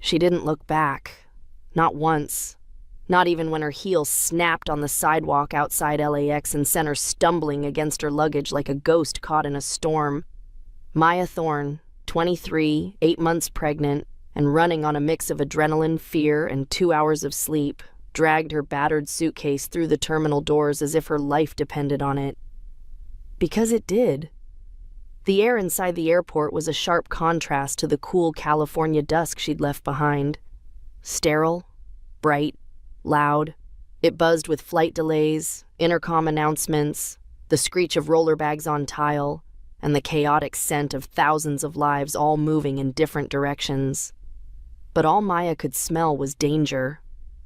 She didn't look back. Not once. Not even when her heel snapped on the sidewalk outside LAX and sent her stumbling against her luggage like a ghost caught in a storm. Maya Thorne, 23, 8 months pregnant, and running on a mix of adrenaline, fear, and 2 hours of sleep, dragged her battered suitcase through the terminal doors as if her life depended on it. Because it did. The air inside the airport was a sharp contrast to the cool California dusk she'd left behind. Sterile, bright, loud. It buzzed with flight delays, intercom announcements, the screech of roller bags on tile, and the chaotic scent of thousands of lives all moving in different directions. But all Maya could smell was danger.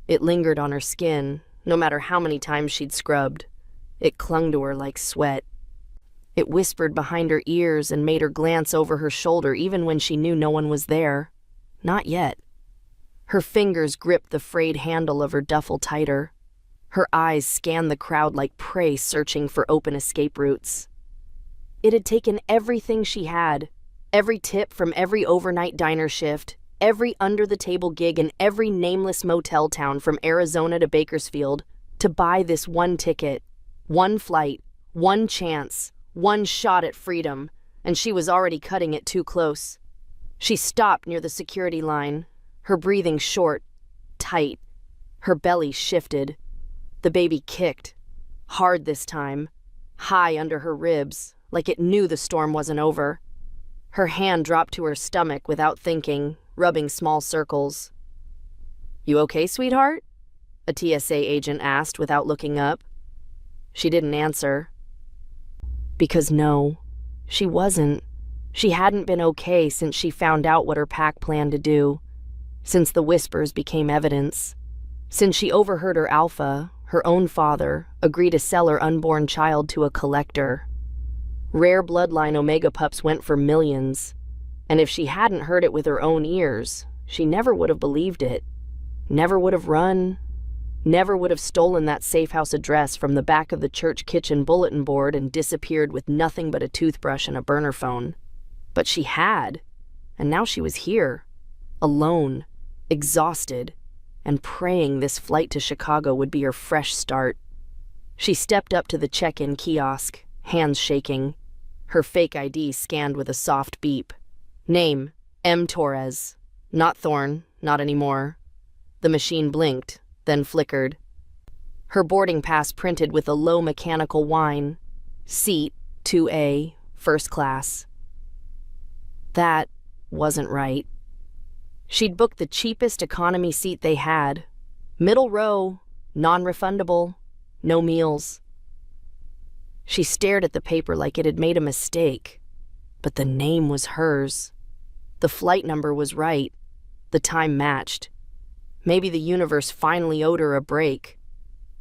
It lingered on her skin, no matter how many times she'd scrubbed. It clung to her like sweat. It whispered behind her ears and made her glance over her shoulder even when she knew no one was there. Not yet. Her fingers gripped the frayed handle of her duffel tighter. Her eyes scanned the crowd like prey searching for open escape routes. It had taken everything she had, every tip from every overnight diner shift, every under-the-table gig in every nameless motel town from Arizona to Bakersfield, to buy this one ticket, one flight, one chance, one shot at freedom, and she was already cutting it too close. She stopped near the security line, her breathing short, tight. Her belly shifted. The baby kicked, hard this time, high under her ribs, like it knew the storm wasn't over. Her hand dropped to her stomach without thinking, rubbing small circles. "You okay, sweetheart?" a TSA agent asked without looking up. She didn't answer. Because no, she wasn't. She hadn't been okay since she found out what her pack planned to do. Since the whispers became evidence. Since she overheard her alpha, her own father, agree to sell her unborn child to a collector. Rare bloodline Omega pups went for millions. And if she hadn't heard it with her own ears, she never would have believed it. Never would have run. Never would have stolen that safe house address from the back of the church kitchen bulletin board and disappeared with nothing but a toothbrush and a burner phone. But she had. And now she was here. Alone. Exhausted. And praying this flight to Chicago would be her fresh start. She stepped up to the check-in kiosk, hands shaking. Her fake ID scanned with a soft beep. Name, M. Torres. Not Thorne, not anymore. The machine blinked, then flickered. Her boarding pass printed with a low mechanical whine. Seat, 2A, first class. That wasn't right. She'd booked the cheapest economy seat they had. Middle row, non-refundable, no meals. She stared at the paper like it had made a mistake. But the name was hers. The flight number was right. The time matched. Maybe the universe finally owed her a break.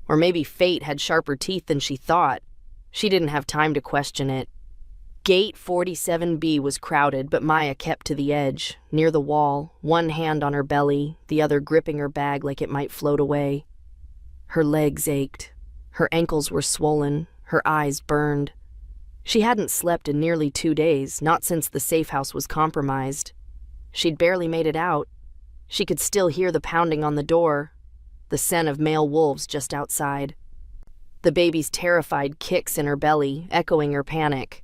Or maybe fate had sharper teeth than she thought. She didn't have time to question it. Gate 47B was crowded, but Maya kept to the edge, near the wall, one hand on her belly, the other gripping her bag like it might float away. Her legs ached. Her ankles were swollen. Her eyes burned. She hadn't slept in nearly 2 days, not since the safe house was compromised. She'd barely made it out. She could still hear the pounding on the door, the scent of male wolves just outside. The baby's terrified kicks in her belly, echoing her panic.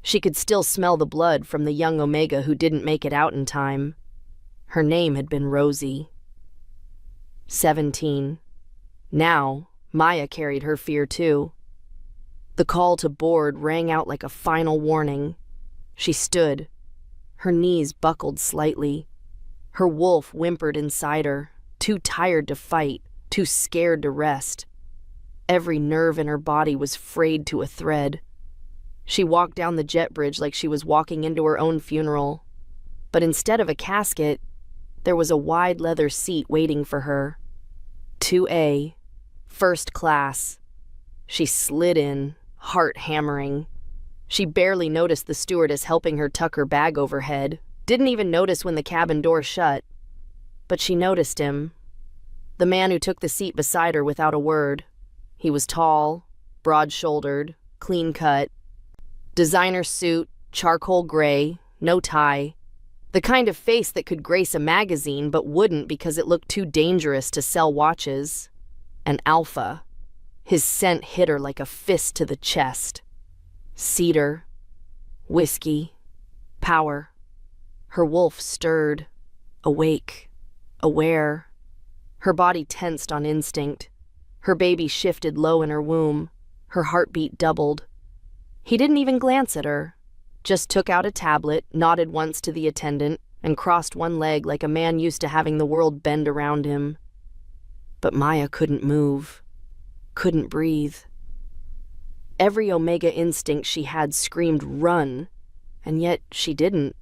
She could still smell the blood from the young Omega who didn't make it out in time. Her name had been Rosie. 17. Now, Maya carried her fear too. The call to board rang out like a final warning. She stood. Her knees buckled slightly. Her wolf whimpered inside her, too tired to fight, too scared to rest. Every nerve in her body was frayed to a thread. She walked down the jet bridge like she was walking into her own funeral. But instead of a casket, there was a wide leather seat waiting for her. 2A, first class. She slid in, heart hammering. She barely noticed the stewardess helping her tuck her bag overhead, didn't even notice when the cabin door shut. But she noticed him. The man who took the seat beside her without a word. He was tall, broad-shouldered, clean-cut. Designer suit, charcoal gray, no tie. The kind of face that could grace a magazine but wouldn't because it looked too dangerous to sell watches. An alpha. His scent hit her like a fist to the chest. Cedar. Whiskey. Power. Her wolf stirred. Awake. Aware. Her body tensed on instinct. Her baby shifted low in her womb. Her heartbeat doubled. He didn't even glance at her. Just took out a tablet, nodded once to the attendant, and crossed one leg like a man used to having the world bend around him. But Maya couldn't move. Couldn't breathe. Every Omega instinct she had screamed, "Run!" And yet she didn't.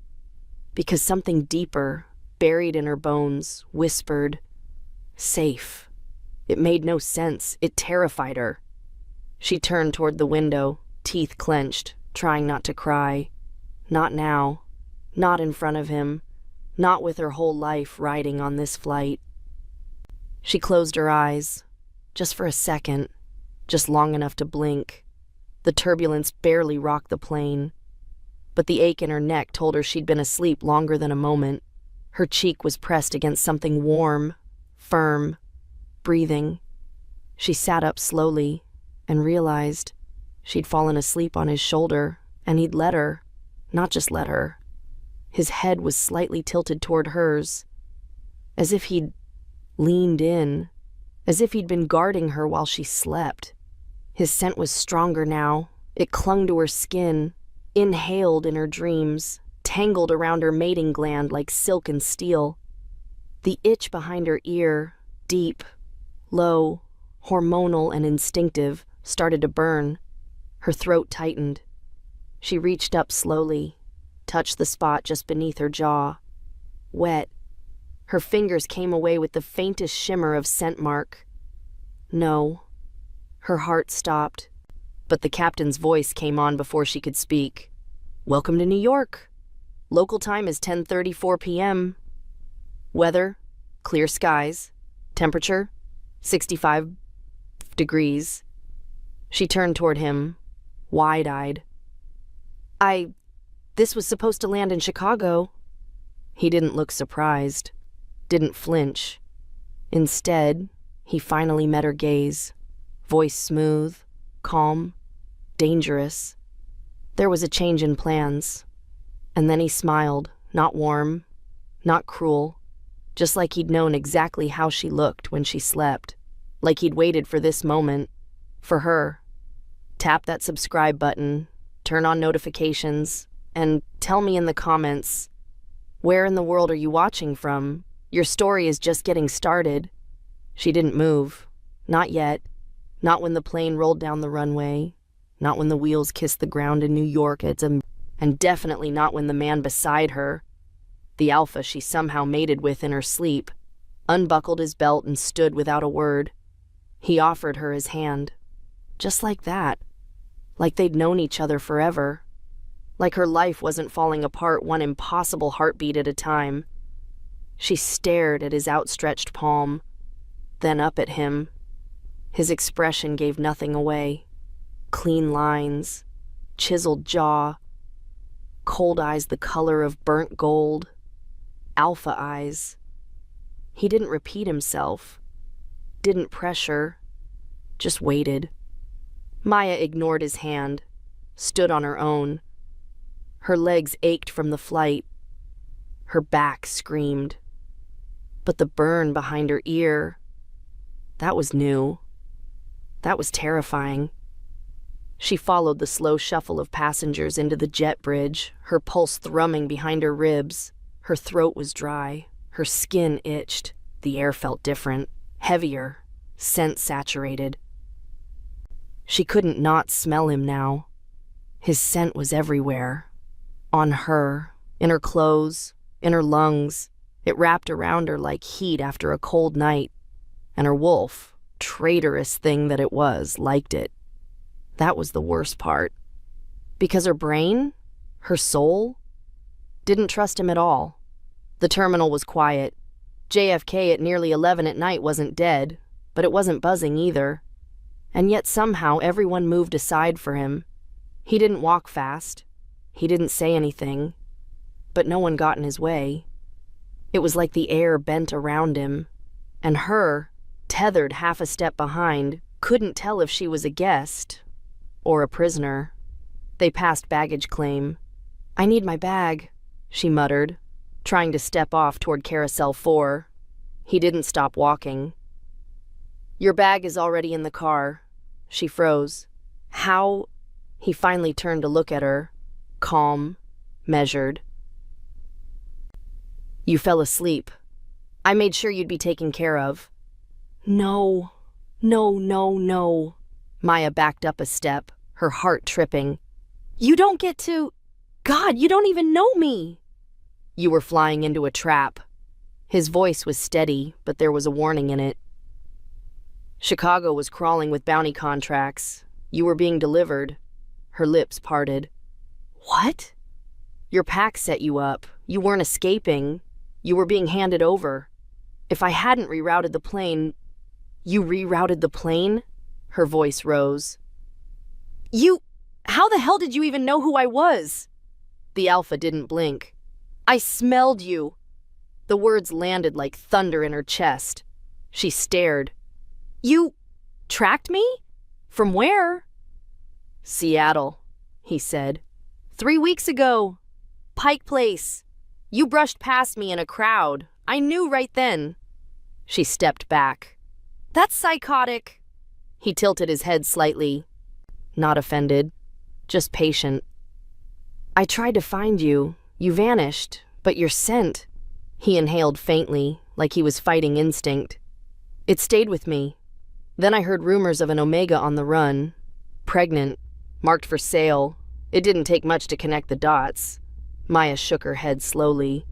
Because something deeper, buried in her bones, whispered, "Safe." It made no sense. It terrified her. She turned toward the window, teeth clenched, trying not to cry. Not now. Not in front of him. Not with her whole life riding on this flight. She closed her eyes. Just for a second. Just long enough to blink. The turbulence barely rocked the plane. But the ache in her neck told her she'd been asleep longer than a moment. Her cheek was pressed against something warm, firm, breathing. She sat up slowly and realized she'd fallen asleep on his shoulder, and he'd let her, not just let her. His head was slightly tilted toward hers, as if he'd leaned in, as if he'd been guarding her while she slept. His scent was stronger now. It clung to her skin, inhaled in her dreams, tangled around her mating gland like silk and steel. The itch behind her ear, deep, low, hormonal and instinctive, started to burn. Her throat tightened. She reached up slowly, touched the spot just beneath her jaw. Wet. Her fingers came away with the faintest shimmer of scent mark. No. Her heart stopped, but the captain's voice came on before she could speak. "Welcome to New York. Local time is 10:34 p.m. Weather, clear skies. Temperature, 65 degrees. She turned toward him, wide-eyed. This was supposed to land in Chicago." He didn't look surprised, didn't flinch. Instead, he finally met her gaze. Voice smooth, calm, dangerous. There was a change in plans. And then he smiled, not warm, not cruel, just like he'd known exactly how she looked when she slept, like he'd waited for this moment, for her. Tap that subscribe button, turn on notifications, and tell me in the comments, where in the world are you watching from? Your story is just getting started. She didn't move. Not yet. Not when the plane rolled down the runway. Not when the wheels kissed the ground in New York. And definitely not when the man beside her, the alpha she somehow mated with in her sleep, unbuckled his belt and stood without a word. He offered her his hand. Just like that. Like they'd known each other forever. Like her life wasn't falling apart one impossible heartbeat at a time. She stared at his outstretched palm, then up at him. His expression gave nothing away. Clean lines, chiseled jaw, cold eyes the color of burnt gold, alpha eyes. He didn't repeat himself, didn't pressure, just waited. Maya ignored his hand, stood on her own. Her legs ached from the flight. Her back screamed. But the burn behind her ear, that was new. That was terrifying. She followed the slow shuffle of passengers into the jet bridge, her pulse thrumming behind her ribs. Her throat was dry. Her skin itched. The air felt different, heavier, scent-saturated. She couldn't not smell him now. His scent was everywhere. On her, in her clothes, in her lungs. It wrapped around her like heat after a cold night. And her wolf, traitorous thing that it was, liked it. That was the worst part. Because her brain, her soul, didn't trust him at all. The terminal was quiet. JFK at nearly 11 at night wasn't dead, but it wasn't buzzing either. And yet somehow everyone moved aside for him. He didn't walk fast. He didn't say anything. but no one got in his way. It was like the air bent around him, and her, tethered half a step behind, couldn't tell if she was a guest or a prisoner. They passed baggage claim. "I need my bag," she muttered, trying to step off toward Carousel 4. He didn't stop walking. "Your bag is already in the car." She froze. "How?" He finally turned to look at her, calm, measured. "You fell asleep. I made sure you'd be taken care of." No. Maya backed up a step, her heart tripping. "You don't get to... God, you don't even know me!" "You were flying into a trap." His voice was steady, but there was a warning in it. "Chicago was crawling with bounty contracts. You were being delivered." Her lips parted. "What?" "Your pack set you up. You weren't escaping. You were being handed over. If I hadn't rerouted the plane..." "You rerouted the plane?" Her voice rose. How the hell did you even know who I was?" The Alpha didn't blink. "I smelled you." The words landed like thunder in her chest. She stared. "You tracked me? From where?" "Seattle," he said. 3 weeks ago. Pike Place. You brushed past me in a crowd. I knew right then." She stepped back. "That's psychotic." He tilted his head slightly. Not offended, just patient. "I tried to find you. You vanished, but your scent..." He inhaled faintly, like he was fighting instinct. "It stayed with me. Then I heard rumors of an Omega on the run. Pregnant, marked for sale. It didn't take much to connect the dots." Maya shook her head slowly.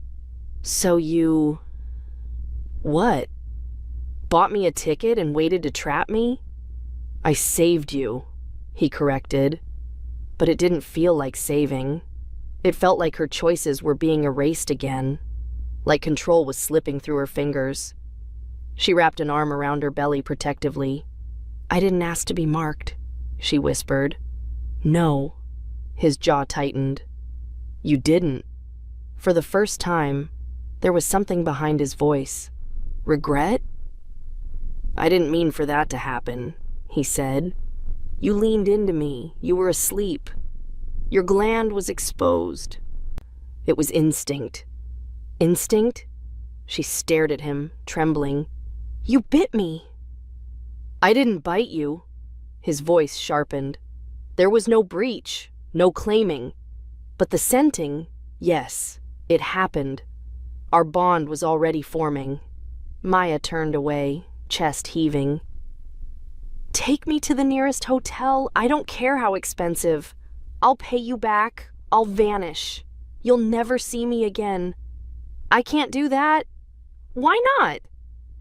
"So you..." "What? Bought me a ticket and waited to trap me?" "I saved you," he corrected. But it didn't feel like saving. It felt like her choices were being erased again, like control was slipping through her fingers. She wrapped an arm around her belly protectively. "I didn't ask to be marked," she whispered. "No." His jaw tightened. "You didn't." For the first time, there was something behind his voice. "Regret?" "I didn't mean for that to happen," he said. "You leaned into me. You were asleep. Your gland was exposed." It was instinct. "Instinct?" She stared at him, trembling. "You bit me." "I didn't bite you." His voice sharpened. "There was no breach, no claiming. But the scenting, yes, it happened. Our bond was already forming." Maya turned away, chest heaving. "Take me to the nearest hotel. I don't care how expensive. I'll pay you back. I'll vanish. You'll never see me again." "I can't do that." "Why not?"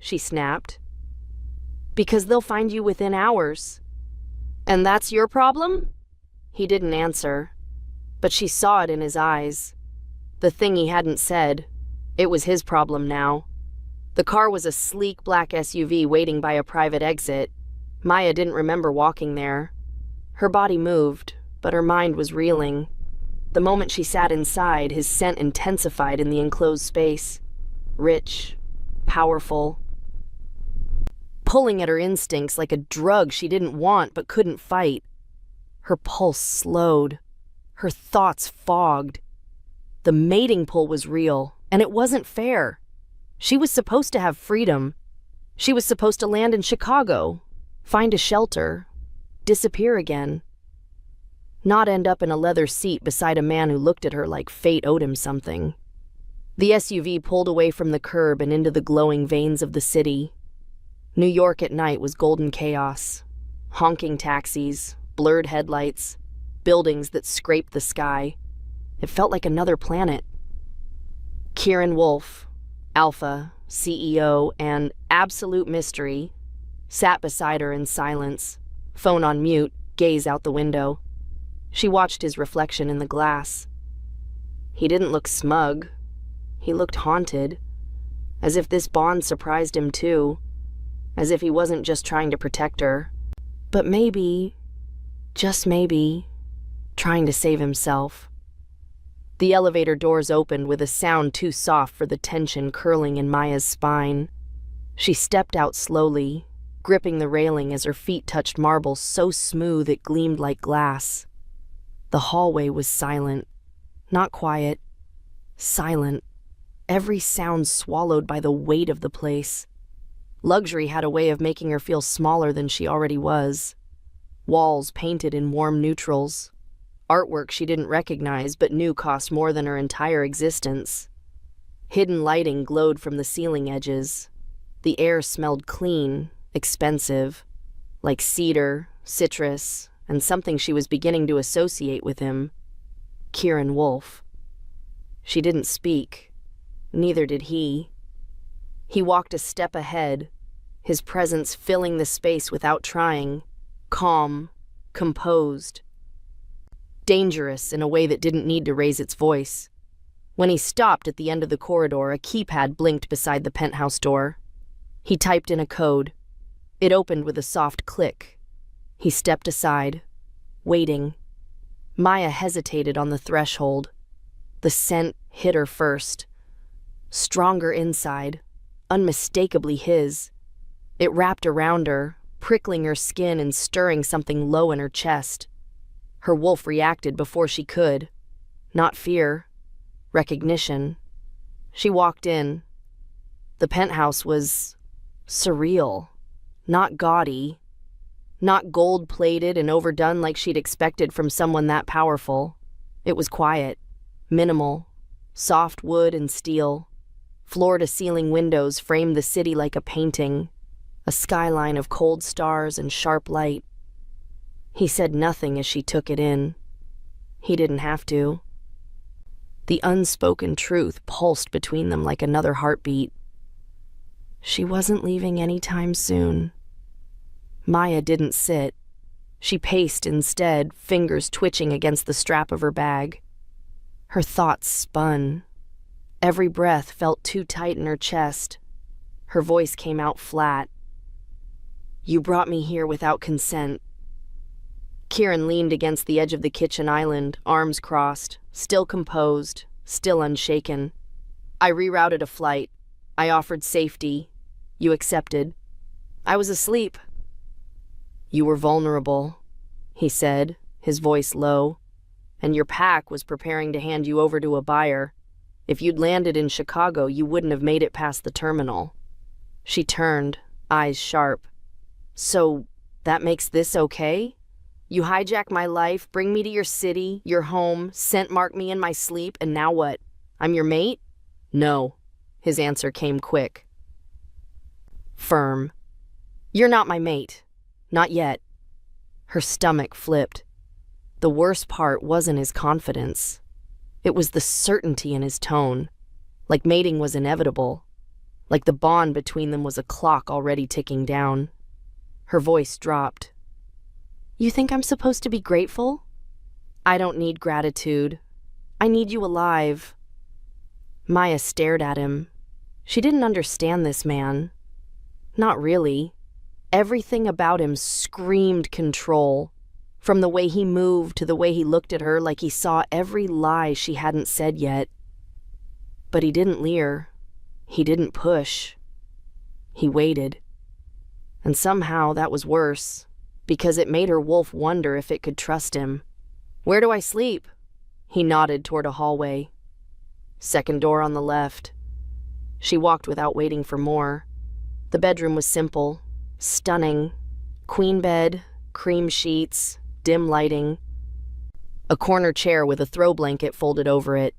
she snapped. "Because they'll find you within hours." "And that's your problem?" He didn't answer, but she saw it in his eyes. The thing he hadn't said. It was his problem now. The car was a sleek black SUV waiting by a private exit. Maya didn't remember walking there. Her body moved, but her mind was reeling. The moment she sat inside, his scent intensified in the enclosed space. Rich, powerful, pulling at her instincts like a drug she didn't want but couldn't fight. Her pulse slowed. Her thoughts fogged. The mating pull was real, and it wasn't fair. She was supposed to have freedom. She was supposed to land in Chicago, find a shelter, disappear again. Not end up in a leather seat beside a man who looked at her like fate owed him something. The SUV pulled away from the curb and into the glowing veins of the city. New York at night was golden chaos. Honking taxis, blurred headlights, buildings that scraped the sky. It felt like another planet. Kieran Wolf, Alpha, CEO, and absolute mystery, sat beside her in silence, phone on mute, gaze out the window. She watched his reflection in the glass. He didn't look smug. He looked haunted, as if this bond surprised him too, as if he wasn't just trying to protect her, but maybe, just maybe, trying to save himself. The elevator doors opened with a sound too soft for the tension curling in Maya's spine. She stepped out slowly, gripping the railing as her feet touched marble so smooth it gleamed like glass. The hallway was silent. Not quiet. Silent. Every sound swallowed by the weight of the place. Luxury had a way of making her feel smaller than she already was. Walls painted in warm neutrals. Artwork she didn't recognize but knew cost more than her entire existence. Hidden lighting glowed from the ceiling edges. The air smelled clean, expensive, like cedar, citrus, and something she was beginning to associate with him. Kieran Wolf. She didn't speak. Neither did he. He walked a step ahead, his presence filling the space without trying, calm, composed. Dangerous in a way that didn't need to raise its voice. When he stopped at the end of the corridor, a keypad blinked beside the penthouse door. He typed in a code. It opened with a soft click. He stepped aside, waiting. Maya hesitated on the threshold. The scent hit her first. Stronger inside, unmistakably his. It wrapped around her, prickling her skin and stirring something low in her chest. Her wolf reacted before she could. Not fear, recognition. She walked in. The penthouse was surreal, not gaudy, not gold-plated and overdone like she'd expected from someone that powerful. It was quiet, minimal, soft wood and steel. Floor-to-ceiling windows framed the city like a painting, a skyline of cold stars and sharp light. He said nothing as she took it in. He didn't have to. The unspoken truth pulsed between them like another heartbeat. She wasn't leaving anytime soon. Maya didn't sit. She paced instead, fingers twitching against the strap of her bag. Her thoughts spun. Every breath felt too tight in her chest. Her voice came out flat. "You brought me here without consent." Kieran leaned against the edge of the kitchen island, arms crossed, still composed, still unshaken. "I rerouted a flight. I offered safety. You accepted. I was asleep." "You were vulnerable," he said, his voice low, "and your pack was preparing to hand you over to a buyer. If you'd landed in Chicago, you wouldn't have made it past the terminal." She turned, eyes sharp. "So, that makes this okay? You hijack my life, bring me to your city, your home, scent mark me in my sleep, and now what? I'm your mate?" "No." His answer came quick. Firm. "You're not my mate. Not yet." Her stomach flipped. The worst part wasn't his confidence. It was the certainty in his tone, like mating was inevitable, like the bond between them was a clock already ticking down. Her voice dropped. "You think I'm supposed to be grateful?" "I don't need gratitude. I need you alive." Maya stared at him. She didn't understand this man. Not really. Everything about him screamed control. From the way he moved to the way he looked at her like he saw every lie she hadn't said yet. But he didn't leer. He didn't push. He waited. And somehow that was worse, because it made her wolf wonder if it could trust him. "Where do I sleep?" He nodded toward a hallway. "Second door on the left." She walked without waiting for more. The bedroom was simple, stunning. Queen bed, cream sheets, dim lighting. A corner chair with a throw blanket folded over it.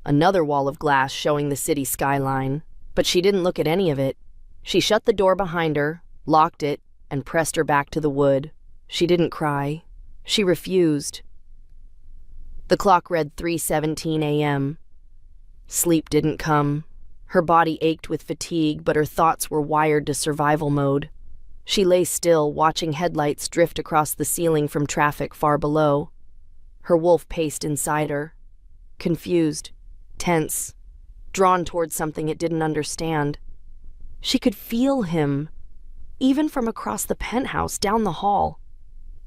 Another wall of glass showing the city skyline. But she didn't look at any of it. She shut the door behind her, locked it, and pressed her back to the wood. She didn't cry. She refused. The clock read 3:17 a.m. Sleep didn't come. Her body ached with fatigue, but her thoughts were wired to survival mode. She lay still, watching headlights drift across the ceiling from traffic far below. Her wolf paced inside her, confused, tense, drawn toward something it didn't understand. She could feel him, even from across the penthouse down the hall.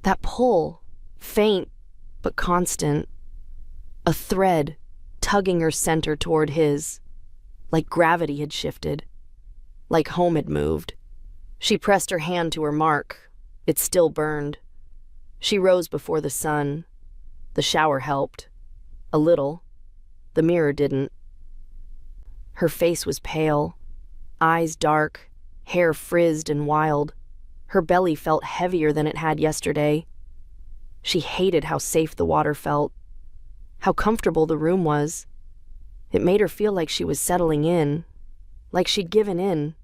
That pull, faint but constant. A thread, tugging her center toward his, like gravity had shifted, like home had moved. She pressed her hand to her mark. It still burned. She rose before the sun. The shower helped. A little. The mirror didn't. Her face was pale, eyes dark, hair frizzed and wild. Her belly felt heavier than it had yesterday. She hated how safe the water felt, how comfortable the room was. It made her feel like she was settling in, like she'd given in.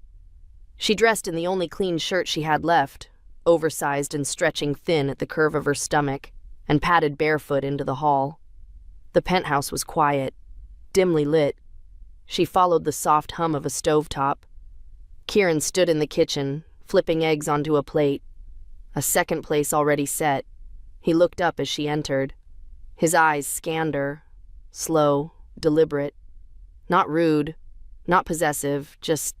She dressed in the only clean shirt she had left, oversized and stretching thin at the curve of her stomach, and padded barefoot into the hall. The penthouse was quiet, dimly lit. She followed the soft hum of a stovetop. Kieran stood in the kitchen, flipping eggs onto a plate. A second place already set. He looked up as she entered. His eyes scanned her, slow, deliberate. Not rude, not possessive, just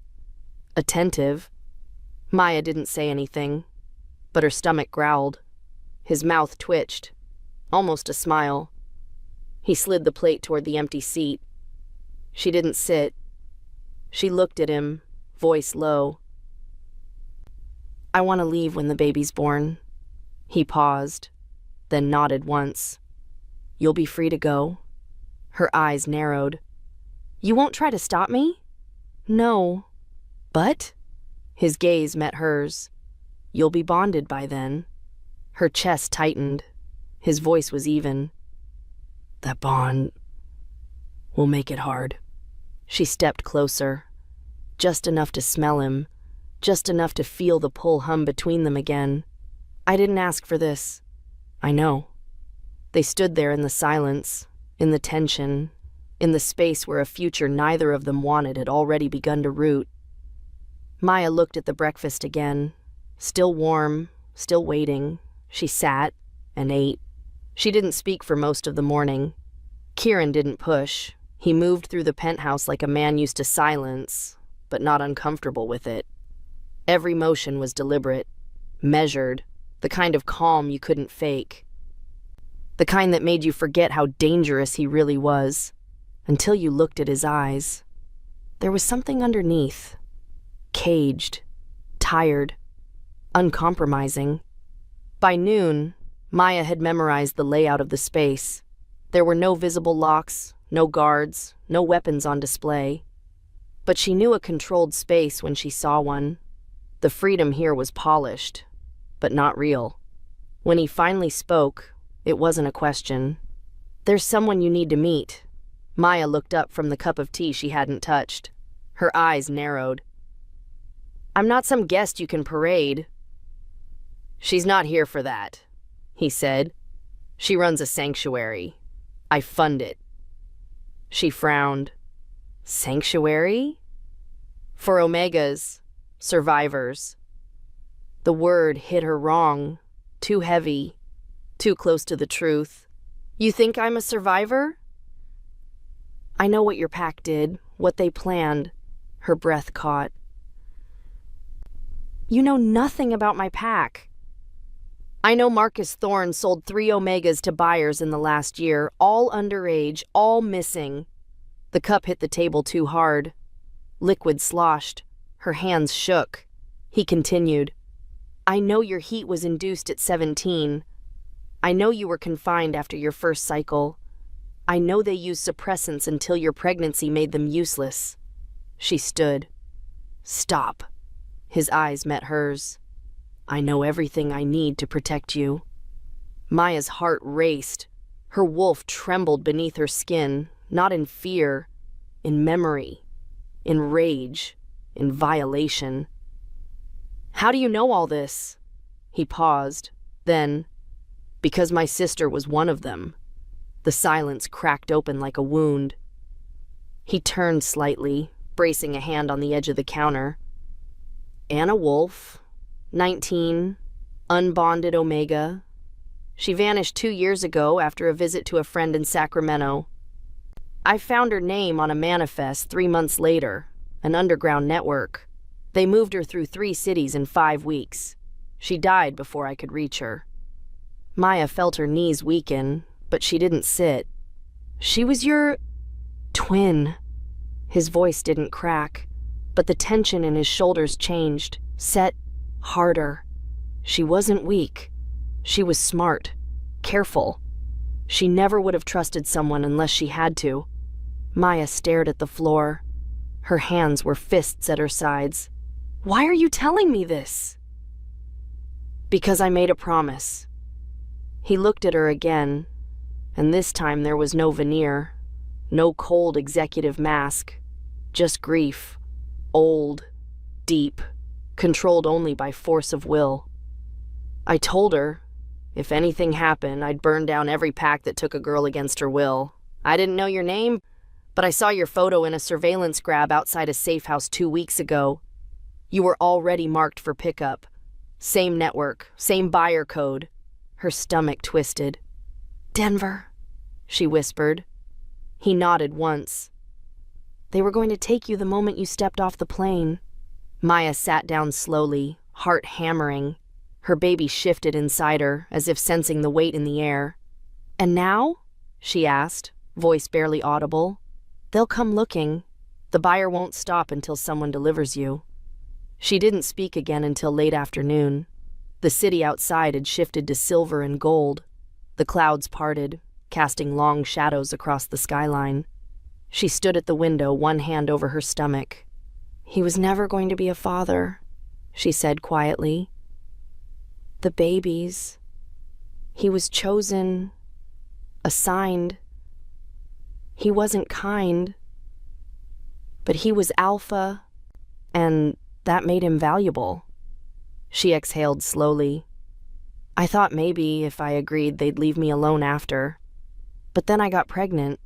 attentive. Maya didn't say anything, but her stomach growled. His mouth twitched, almost a smile. He slid the plate toward the empty seat. She didn't sit. She looked at him, voice low. "I want to leave when the baby's born." He paused, then nodded once. "You'll be free to go?" Her eyes narrowed. "You won't try to stop me?" "No." "But?" His gaze met hers. "You'll be bonded by then." Her chest tightened. His voice was even. "That bond will make it hard." She stepped closer, just enough to smell him, just enough to feel the pull hum between them again. "I didn't ask for this." "I know." They stood there in the silence, in the tension, in the space where a future neither of them wanted had already begun to root. Maya looked at the breakfast again, still warm, still waiting. She sat and ate. She didn't speak for most of the morning. Kieran didn't push. He moved through the penthouse like a man used to silence, but not uncomfortable with it. Every motion was deliberate, measured, the kind of calm you couldn't fake. The kind that made you forget how dangerous he really was, until you looked at his eyes. There was something underneath. Caged, tired, uncompromising. By noon, Maya had memorized the layout of the space. There were no visible locks, no guards, no weapons on display. But she knew a controlled space when she saw one. The freedom here was polished, but not real. When he finally spoke, it wasn't a question. "There's someone you need to meet." Maya looked up from the cup of tea she hadn't touched. Her eyes narrowed. "I'm not some guest you can parade." "She's not here for that," he said. "She runs a sanctuary. I fund it." She frowned. "Sanctuary?" "For Omegas, survivors." The word hit her wrong, too heavy, too close to the truth. "You think I'm a survivor?" "I know what your pack did, what they planned." Her breath caught. "You know nothing about my pack." "I know Marcus Thorne sold 3 Omegas to buyers in the last year, all underage, all missing." The cup hit the table too hard. Liquid sloshed. Her hands shook. He continued. "I know your heat was induced at 17. I know you were confined after your first cycle. I know they used suppressants until your pregnancy made them useless." She stood. "Stop." His eyes met hers. "I know everything I need to protect you." Maya's heart raced. Her wolf trembled beneath her skin, not in fear, in memory, in rage, in violation. "How do you know all this?" He paused, then, "Because my sister was one of them." The silence cracked open like a wound. He turned slightly, bracing a hand on the edge of the counter. "Anna Wolf, 19, unbonded Omega. She vanished 2 years ago after a visit to a friend in Sacramento. I found her name on a manifest 3 months later, an underground network. They moved her through 3 cities in 5 weeks. She died before I could reach her." Maya felt her knees weaken, but she didn't sit. "She was your..." Twin. His voice didn't crack, but the tension in his shoulders changed, set harder. She wasn't weak. She was smart, careful. She never would have trusted someone unless she had to. Maya stared at the floor. Her hands were fists at her sides. Why are you telling me this? Because I made a promise. He looked at her again, and this time there was no veneer, no cold executive mask, just grief, old, deep, controlled only by force of will. I told her, if anything happened, I'd burn down every pack that took a girl against her will. I didn't know your name, but I saw your photo in a surveillance grab outside a safe house 2 weeks ago. You were already marked for pickup. Same network, same buyer code. Her stomach twisted. Denver, she whispered. He nodded once. They were going to take you the moment you stepped off the plane. Maya sat down slowly, heart hammering. Her baby shifted inside her, as if sensing the weight in the air. And now? She asked, voice barely audible. They'll come looking. The buyer won't stop until someone delivers you. She didn't speak again until late afternoon. The city outside had shifted to silver and gold. The clouds parted, casting long shadows across the skyline. She stood at the window, one hand over her stomach. He was never going to be a father, she said quietly. The babies. He was chosen, assigned. He wasn't kind, but he was alpha, and that made him valuable. She exhaled slowly. I thought maybe if I agreed they'd leave me alone after. But then I got pregnant,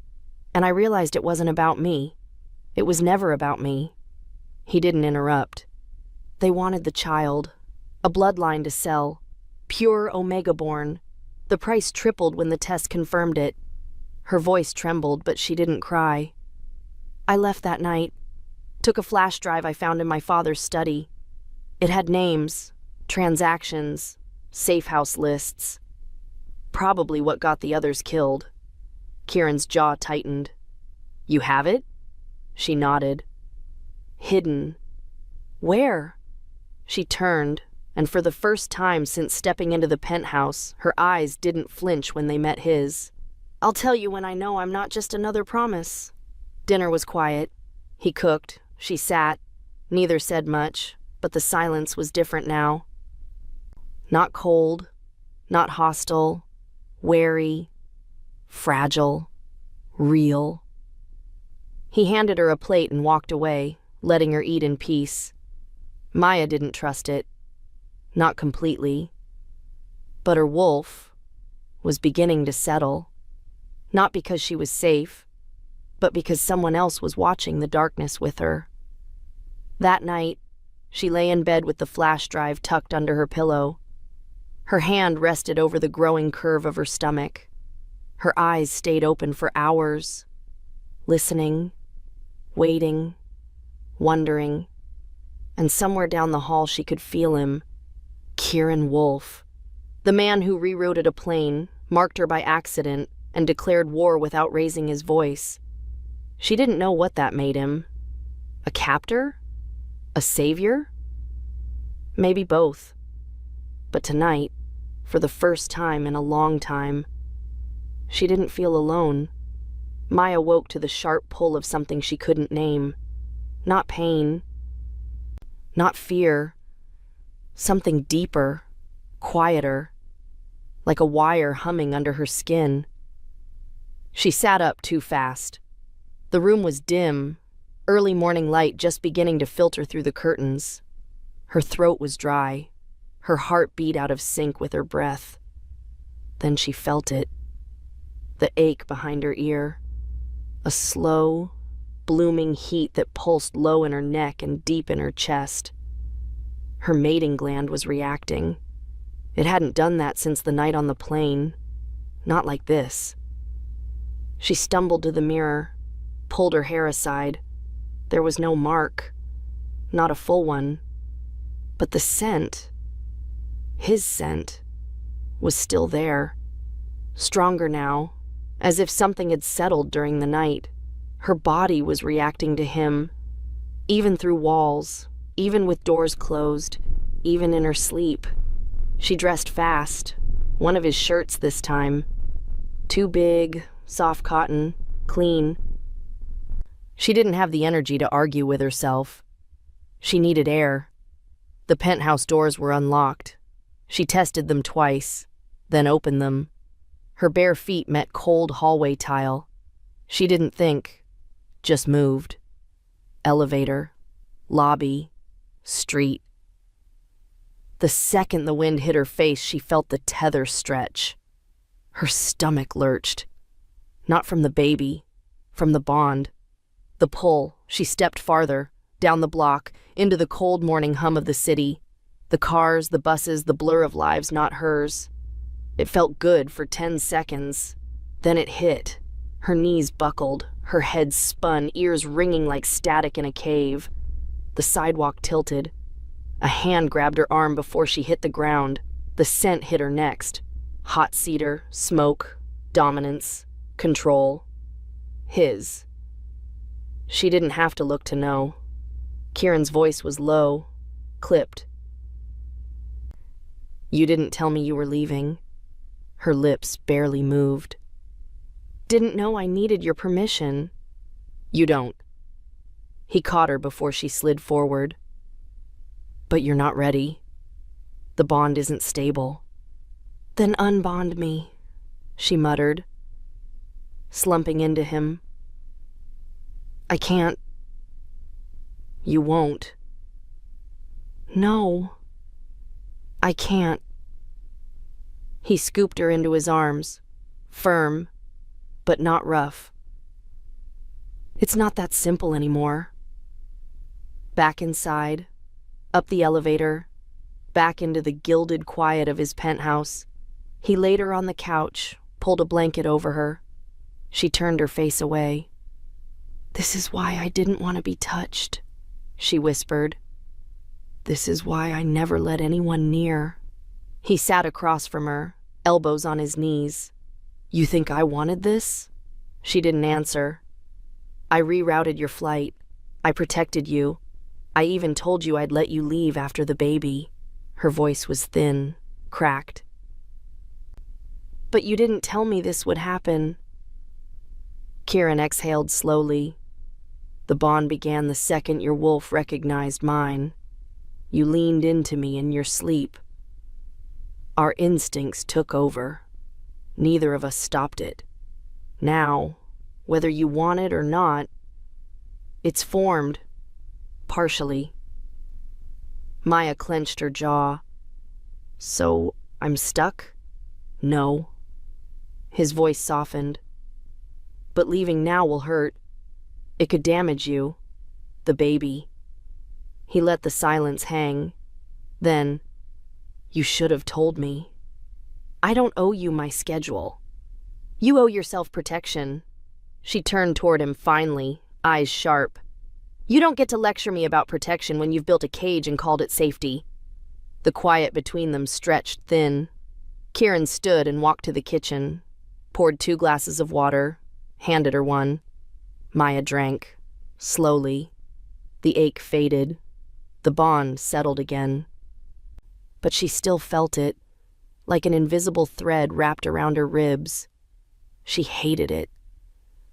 and I realized it wasn't about me. It was never about me. He didn't interrupt. They wanted the child, a bloodline to sell, pure Omega-born. The price tripled when the test confirmed it. Her voice trembled, but she didn't cry. I left that night, took a flash drive I found in my father's study. It had names, transactions, safe house lists. Probably what got the others killed. Kieran's jaw tightened. You have it? She nodded. Hidden. Where? She turned, and for the first time since stepping into the penthouse, her eyes didn't flinch when they met his. I'll tell you when I know I'm not just another promise. Dinner was quiet. He cooked. She sat. Neither said much, but the silence was different now. Not cold, not hostile, wary, fragile, real. He handed her a plate and walked away, letting her eat in peace. Maya didn't trust it. Not completely. But her wolf was beginning to settle. Not because she was safe, but because someone else was watching the darkness with her. That night, she lay in bed with the flash drive tucked under her pillow. Her hand rested over the growing curve of her stomach. Her eyes stayed open for hours, listening, waiting, wondering. And somewhere down the hall she could feel him, Kieran Wolf, the man who rerouted a plane, marked her by accident, and declared war without raising his voice. She didn't know what that made him. A captor? A savior? Maybe both. But tonight, for the first time in a long time, she didn't feel alone. Maya woke to the sharp pull of something she couldn't name. Not pain. Not fear. Something deeper, quieter, like a wire humming under her skin. She sat up too fast. The room was dim, early morning light just beginning to filter through the curtains. Her throat was dry, her heart beat out of sync with her breath. Then she felt it, the ache behind her ear, a slow, blooming heat that pulsed low in her neck and deep in her chest. Her mating gland was reacting. It hadn't done that since the night on the plane. Not like this. She stumbled to the mirror, pulled her hair aside. There was no mark, not a full one. But the scent, his scent, was still there. Stronger now, as if something had settled during the night. Her body was reacting to him, even through walls, even with doors closed, even in her sleep. She dressed fast, one of his shirts this time. Too big, soft cotton, clean. She didn't have the energy to argue with herself. She needed air. The penthouse doors were unlocked. She tested them twice, then opened them. Her bare feet met cold hallway tile. She didn't think, just moved. Elevator, lobby, street. The second the wind hit her face, she felt the tether stretch. Her stomach lurched. Not from the baby, from the bond. The pull, she stepped farther, down the block, into the cold morning hum of the city. The cars, the buses, the blur of lives not hers. It felt good for 10 seconds. Then it hit. Her knees buckled, her head spun, ears ringing like static in a cave. The sidewalk tilted. A hand grabbed her arm before she hit the ground. The scent hit her next. Hot cedar, smoke, dominance, control. His. She didn't have to look to know. Kieran's voice was low, clipped. You didn't tell me you were leaving. Her lips barely moved. Didn't know I needed your permission. You don't. He caught her before she slid forward. But you're not ready. The bond isn't stable. Then unbond me, she muttered, slumping into him. I can't. You won't. No. I can't. He scooped her into his arms, firm, but not rough. It's not that simple anymore. Back inside, up the elevator, back into the gilded quiet of his penthouse. He laid her on the couch, pulled a blanket over her. She turned her face away. This is why I didn't want to be touched, she whispered. This is why I never let anyone near. He sat across from her, elbows on his knees. You think I wanted this? She didn't answer. I rerouted your flight. I protected you. I even told you I'd let you leave after the baby. Her voice was thin, cracked. But you didn't tell me this would happen. Kieran exhaled slowly. The bond began the second your wolf recognized mine. You leaned into me in your sleep. Our instincts took over. Neither of us stopped it. Now, whether you want it or not, it's formed. Partially. Maya clenched her jaw. So, I'm stuck? No. His voice softened. But leaving now will hurt. It could damage you. The baby. He let the silence hang. Then, you should have told me. I don't owe you my schedule. You owe yourself protection. She turned toward him finally, eyes sharp. You don't get to lecture me about protection when you've built a cage and called it safety. The quiet between them stretched thin. Kieran stood and walked to the kitchen, poured 2 glasses of water, handed her one. Maya drank, slowly. The ache faded. The bond settled again. But she still felt it, like an invisible thread wrapped around her ribs. She hated it.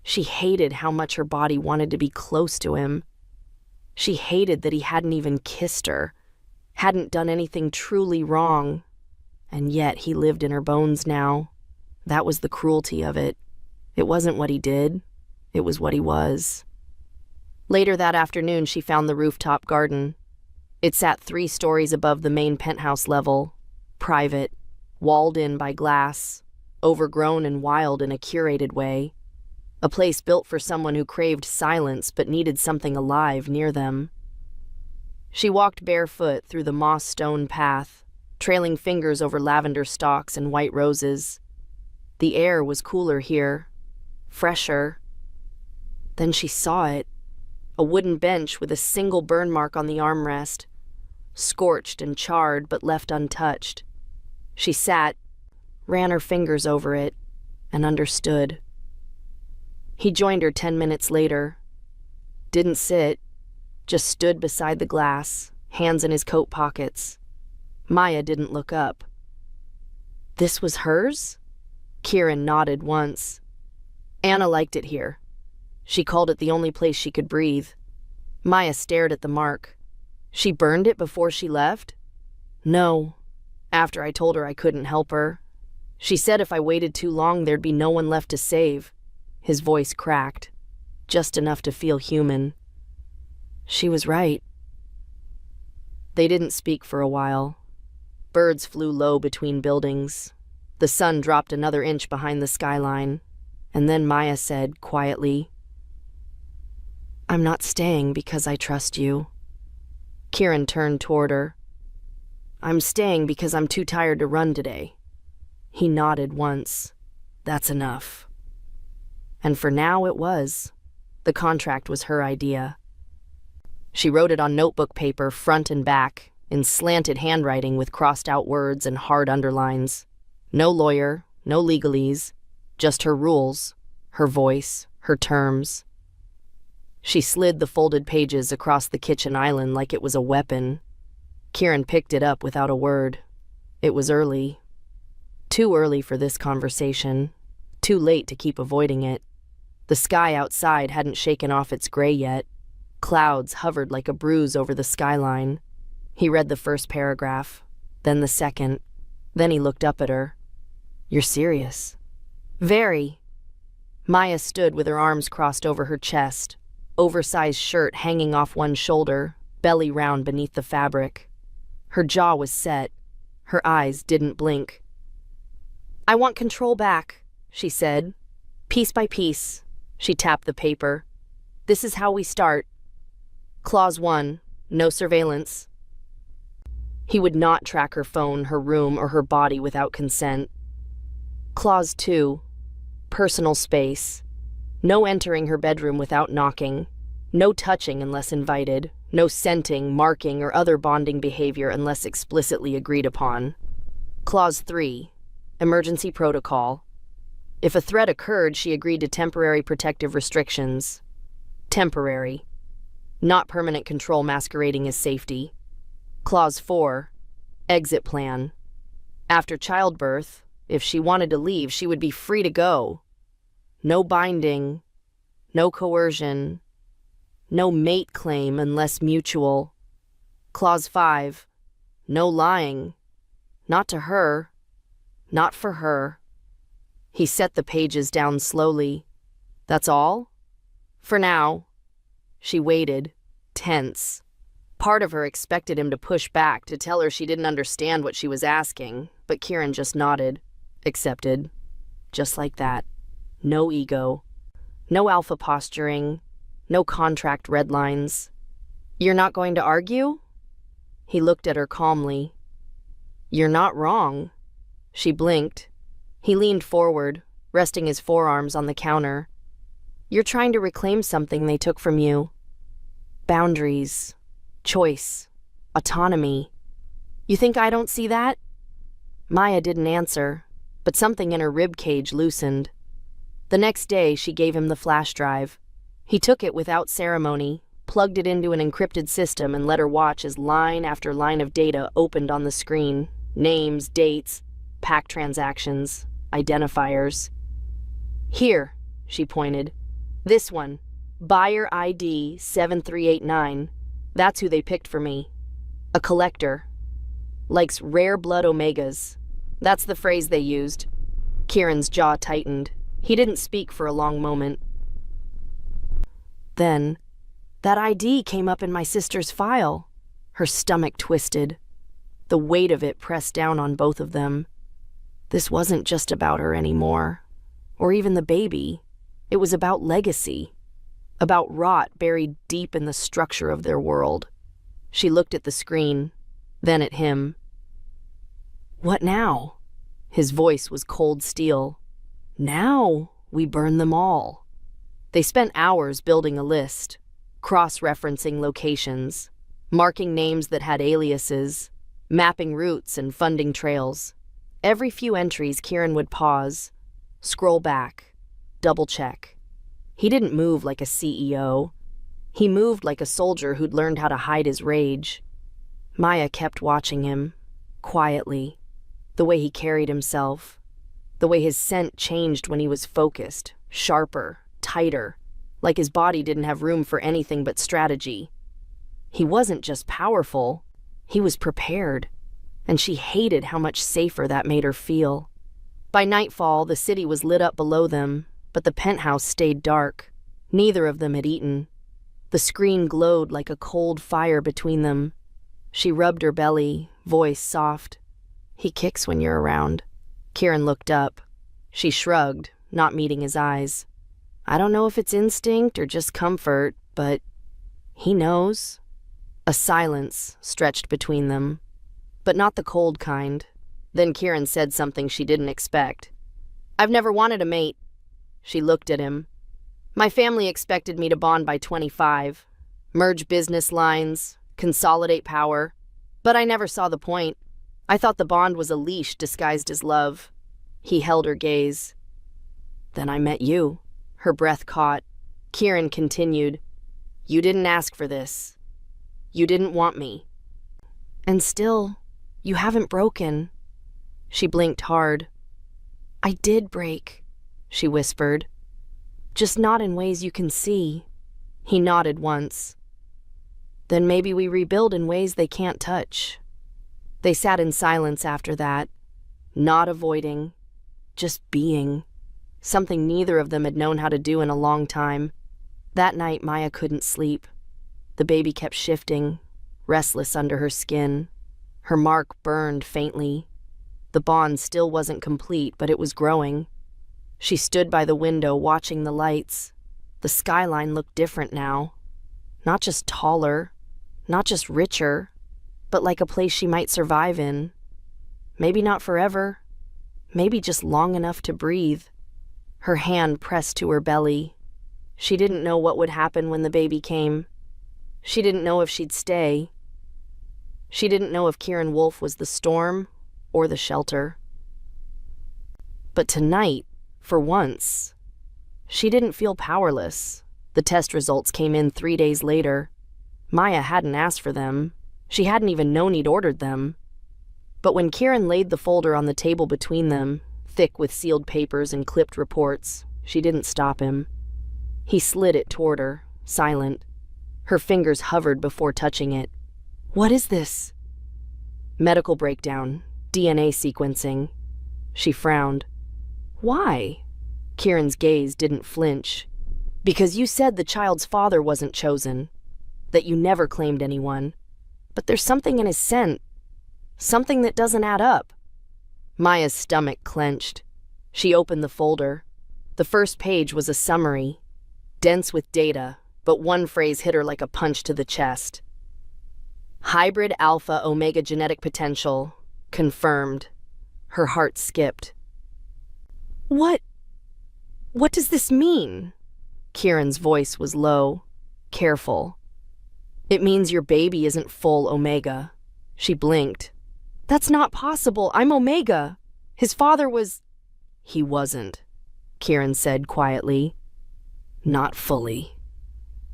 She hated how much her body wanted to be close to him. She hated that he hadn't even kissed her, hadn't done anything truly wrong. And yet he lived in her bones now. That was the cruelty of it. It wasn't what he did. It was what he was. Later that afternoon, she found the rooftop garden. It sat 3 stories above the main penthouse level, private, walled in by glass, overgrown and wild in a curated way. A place built for someone who craved silence but needed something alive near them. She walked barefoot through the moss stone path, trailing fingers over lavender stalks and white roses. The air was cooler here, fresher. Then she saw it, a wooden bench with a single burn mark on the armrest, scorched and charred but left untouched. She sat, ran her fingers over it, and understood. He joined her 10 minutes later. Didn't sit, just stood beside the glass, hands in his coat pockets. Maya didn't look up. This was hers? Kieran nodded once. Anna liked it here. She called it the only place she could breathe. Maya stared at the mark. She burned it before she left? No. After I told her I couldn't help her. She said if I waited too long, there'd be no one left to save. His voice cracked, just enough to feel human. She was right. They didn't speak for a while. Birds flew low between buildings. The sun dropped another inch behind the skyline, and then Maya said quietly, I'm not staying because I trust you. Kieran turned toward her. I'm staying because I'm too tired to run today. He nodded once. That's enough. And for now it was. The contract was her idea. She wrote it on notebook paper, front and back, in slanted handwriting with crossed-out words and hard underlines. No lawyer, no legalese, just her rules, her voice, her terms. She slid the folded pages across the kitchen island like it was a weapon. Kieran picked it up without a word. It was early. Too early for this conversation. Too late to keep avoiding it. The sky outside hadn't shaken off its gray yet. Clouds hovered like a bruise over the skyline. He read the first paragraph, then the second. Then he looked up at her. You're serious? Very. Maya stood with her arms crossed over her chest, oversized shirt hanging off one shoulder, belly round beneath the fabric. Her jaw was set. Her eyes didn't blink. I want control back, she said. Piece by piece. She tapped the paper. This is how we start. Clause 1, no surveillance. He would not track her phone, her room, or her body without consent. Clause 2, personal space. No entering her bedroom without knocking. No touching unless invited. No scenting, marking, or other bonding behavior unless explicitly agreed upon. Clause 3, emergency protocol. If a threat occurred, she agreed to temporary protective restrictions. Temporary. Not permanent control masquerading as safety. Clause 4, exit plan. After childbirth, if she wanted to leave, she would be free to go. No binding, no coercion, no mate claim unless mutual. Clause 5, no lying. Not to her, not for her. He set the pages down slowly. That's all? For now. She waited, tense. Part of her expected him to push back, to tell her she didn't understand what she was asking, but Kieran just nodded, accepted. Just like that. No ego. No alpha posturing. No contract red lines. You're not going to argue? He looked at her calmly. You're not wrong. She blinked. He leaned forward, resting his forearms on the counter. You're trying to reclaim something they took from you. Boundaries, choice, autonomy. You think I don't see that? Maya didn't answer, but something in her rib cage loosened. The next day, she gave him the flash drive. He took it without ceremony, plugged it into an encrypted system, and let her watch as line after line of data opened on the screen. Names, dates, pack transactions, identifiers. Here, she pointed. This one, buyer ID 7389. That's who they picked for me. A collector. Likes rare blood omegas. That's the phrase they used. Kieran's jaw tightened. He didn't speak for a long moment. Then, that ID came up in my sister's file. Her stomach twisted. The weight of it pressed down on both of them. This wasn't just about her anymore, or even the baby. It was about legacy, about rot buried deep in the structure of their world. She looked at the screen, then at him. What now? His voice was cold steel. Now we burn them all. They spent hours building a list, cross-referencing locations, marking names that had aliases, mapping routes and funding trails. Every few entries, Kieran would pause, scroll back, double-check. He didn't move like a CEO. He moved like a soldier who'd learned how to hide his rage. Maya kept watching him, quietly, the way he carried himself, the way his scent changed when he was focused, sharper, tighter, like his body didn't have room for anything but strategy. He wasn't just powerful, he was prepared, and she hated how much safer that made her feel. By nightfall, the city was lit up below them, but the penthouse stayed dark. Neither of them had eaten. The screen glowed like a cold fire between them. She rubbed her belly, voice soft. "He kicks when you're around." Kieran looked up. She shrugged, not meeting his eyes. "I don't know if it's instinct or just comfort, but he knows." A silence stretched between them, but not the cold kind. Then Kieran said something she didn't expect. "I've never wanted a mate." She looked at him. "My family expected me to bond by 25, merge business lines, consolidate power, but I never saw the point. I thought the bond was a leash disguised as love." He held her gaze. "Then I met you." Her breath caught. Kieran continued, "You didn't ask for this. You didn't want me. And still, you haven't broken." She blinked hard. "I did break," she whispered. "Just not in ways you can see." He nodded once. "Then maybe we rebuild in ways they can't touch." They sat in silence after that, not avoiding, just being, something neither of them had known how to do in a long time. That night, Maya couldn't sleep. The baby kept shifting, restless under her skin. Her mark burned faintly. The bond still wasn't complete, but it was growing. She stood by the window watching the lights. The skyline looked different now. Not just taller, not just richer, but like a place she might survive in. Maybe not forever, maybe just long enough to breathe. Her hand pressed to her belly. She didn't know what would happen when the baby came. She didn't know if she'd stay. She didn't know if Kieran Wolf was the storm or the shelter. But tonight, for once, she didn't feel powerless. The test results came in 3 days later. Maya hadn't asked for them. She hadn't even known he'd ordered them. But when Kieran laid the folder on the table between them, thick with sealed papers and clipped reports, she didn't stop him. He slid it toward her, silent. Her fingers hovered before touching it. "What is this?" "Medical breakdown, DNA sequencing." She frowned. "Why?" Kieran's gaze didn't flinch. "Because you said the child's father wasn't chosen, that you never claimed anyone. But there's something in his scent, something that doesn't add up." Maya's stomach clenched. She opened the folder. The first page was a summary, dense with data, but one phrase hit her like a punch to the chest. "Hybrid alpha omega genetic potential, confirmed." Her heart skipped. What does this mean?" Kieran's voice was low, careful. "It means your baby isn't full omega." She blinked. "That's not possible. I'm omega. His father was—" "He wasn't," Kieran said quietly. "Not fully."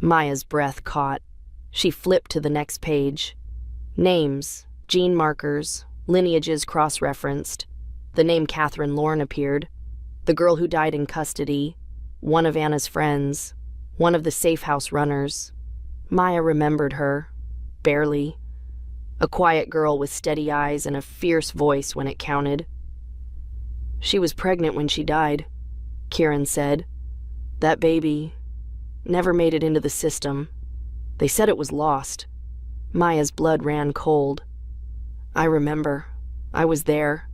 Maya's breath caught. She flipped to the next page. Names, gene markers, lineages cross-referenced. The name Catherine Lorne appeared. The girl who died in custody, one of Anna's friends, one of the safe house runners. Maya remembered her, barely. A quiet girl with steady eyes and a fierce voice when it counted. "She was pregnant when she died," Kieran said. "That baby never made it into the system. They said it was lost." Maya's blood ran cold. "I remember. I was there.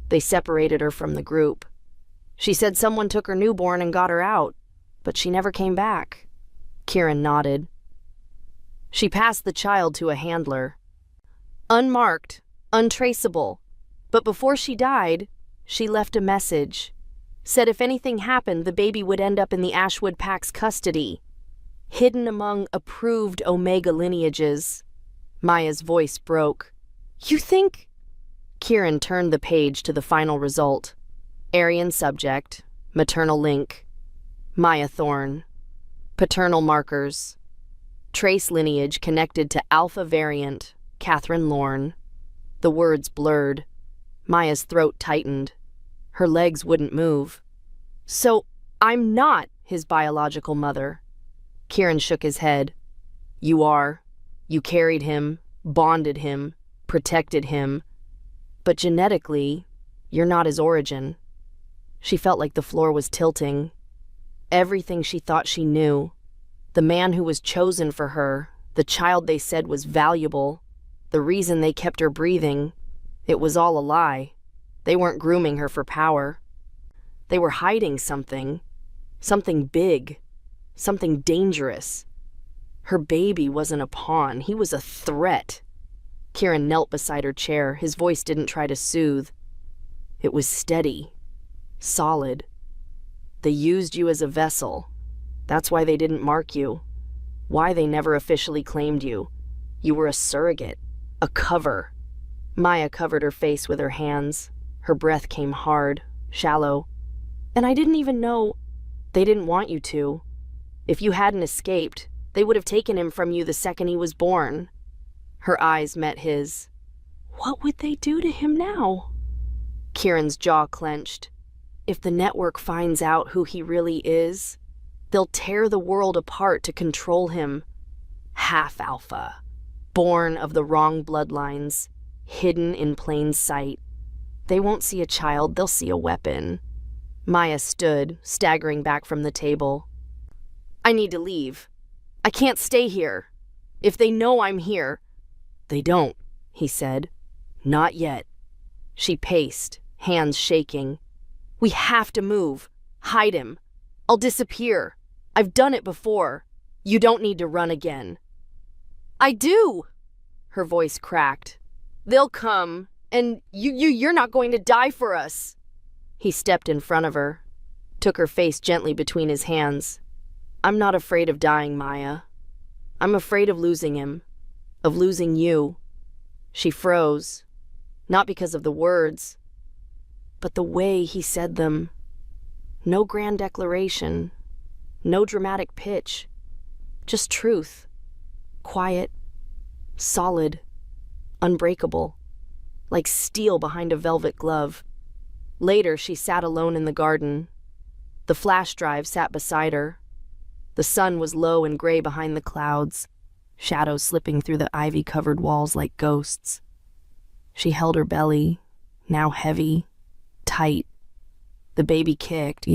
They separated her from the group. She said someone took her newborn and got her out, but she never came back." Kieran nodded. "She passed the child to a handler. Unmarked, untraceable. But before she died, she left a message. Said if anything happened, the baby would end up in the Ashwood Pack's custody. Hidden among approved Omega lineages." Maya's voice broke. "You think—" Kieran turned the page to the final result. Aryan subject, maternal link, Maya Thorne, Paternal markers. Trace lineage connected to Alpha variant, Catherine Lorne. The words blurred. Maya's throat tightened. Her legs wouldn't move. So, I'm not his biological mother. Kieran shook his head. You are. You carried him, bonded him, protected him. But genetically, you're not his origin. She felt like the floor was tilting. Everything she thought she knew, the man who was chosen for her, the child they said was valuable, the reason they kept her breathing, it was all a lie. They weren't grooming her for power. They were hiding something big, something dangerous. Her baby wasn't a pawn, he was a threat. Kieran knelt beside her chair, his voice didn't try to soothe. It was steady, solid. They used you as a vessel. That's why they didn't mark you. Why they never officially claimed you. You were a surrogate, a cover. Maya covered her face with her hands. Her breath came hard, shallow. And I didn't even know. They didn't want you to. If you hadn't escaped, they would have taken him from you the second he was born. Her eyes met his. What would they do to him now? Kieran's jaw clenched. If the network finds out who he really is, they'll tear the world apart to control him. Half alpha, born of the wrong bloodlines, hidden in plain sight. They won't see a child, they'll see a weapon. Maya stood, staggering back from the table. I need to leave. I can't stay here. If they know I'm here. They don't, he said. Not yet. She paced, hands shaking. We have to move. Hide him. I'll disappear. I've done it before. You don't need to run again. I do. Her voice cracked. They'll come, and you're not going to die for us. He stepped in front of her, took her face gently between his hands. I'm not afraid of dying, Maya. I'm afraid of losing him, of losing you. She froze, not because of the words, but the way he said them. No grand declaration, no dramatic pitch, just truth. Quiet, solid, unbreakable, like steel behind a velvet glove. Later, she sat alone in the garden. The flash drive sat beside her. The sun was low and gray behind the clouds, shadows slipping through the ivy-covered walls like ghosts. She held her belly, now heavy, tight. The baby kicked,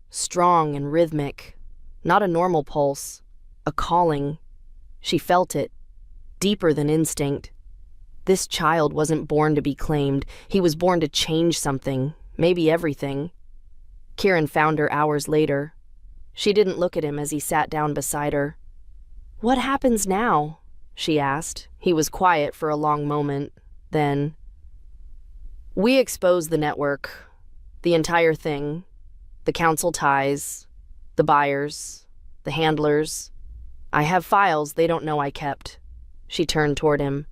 strong and rhythmic. Not a normal pulse, a calling. She felt it, deeper than instinct. This child wasn't born to be claimed. He was born to change something, maybe everything. Kieran found her hours later. She didn't look at him as he sat down beside her. What happens now? She asked. He was quiet for a long moment. Then, we expose the network, the entire thing, the council ties, the buyers, the handlers. I have files they don't know I kept. She turned toward him.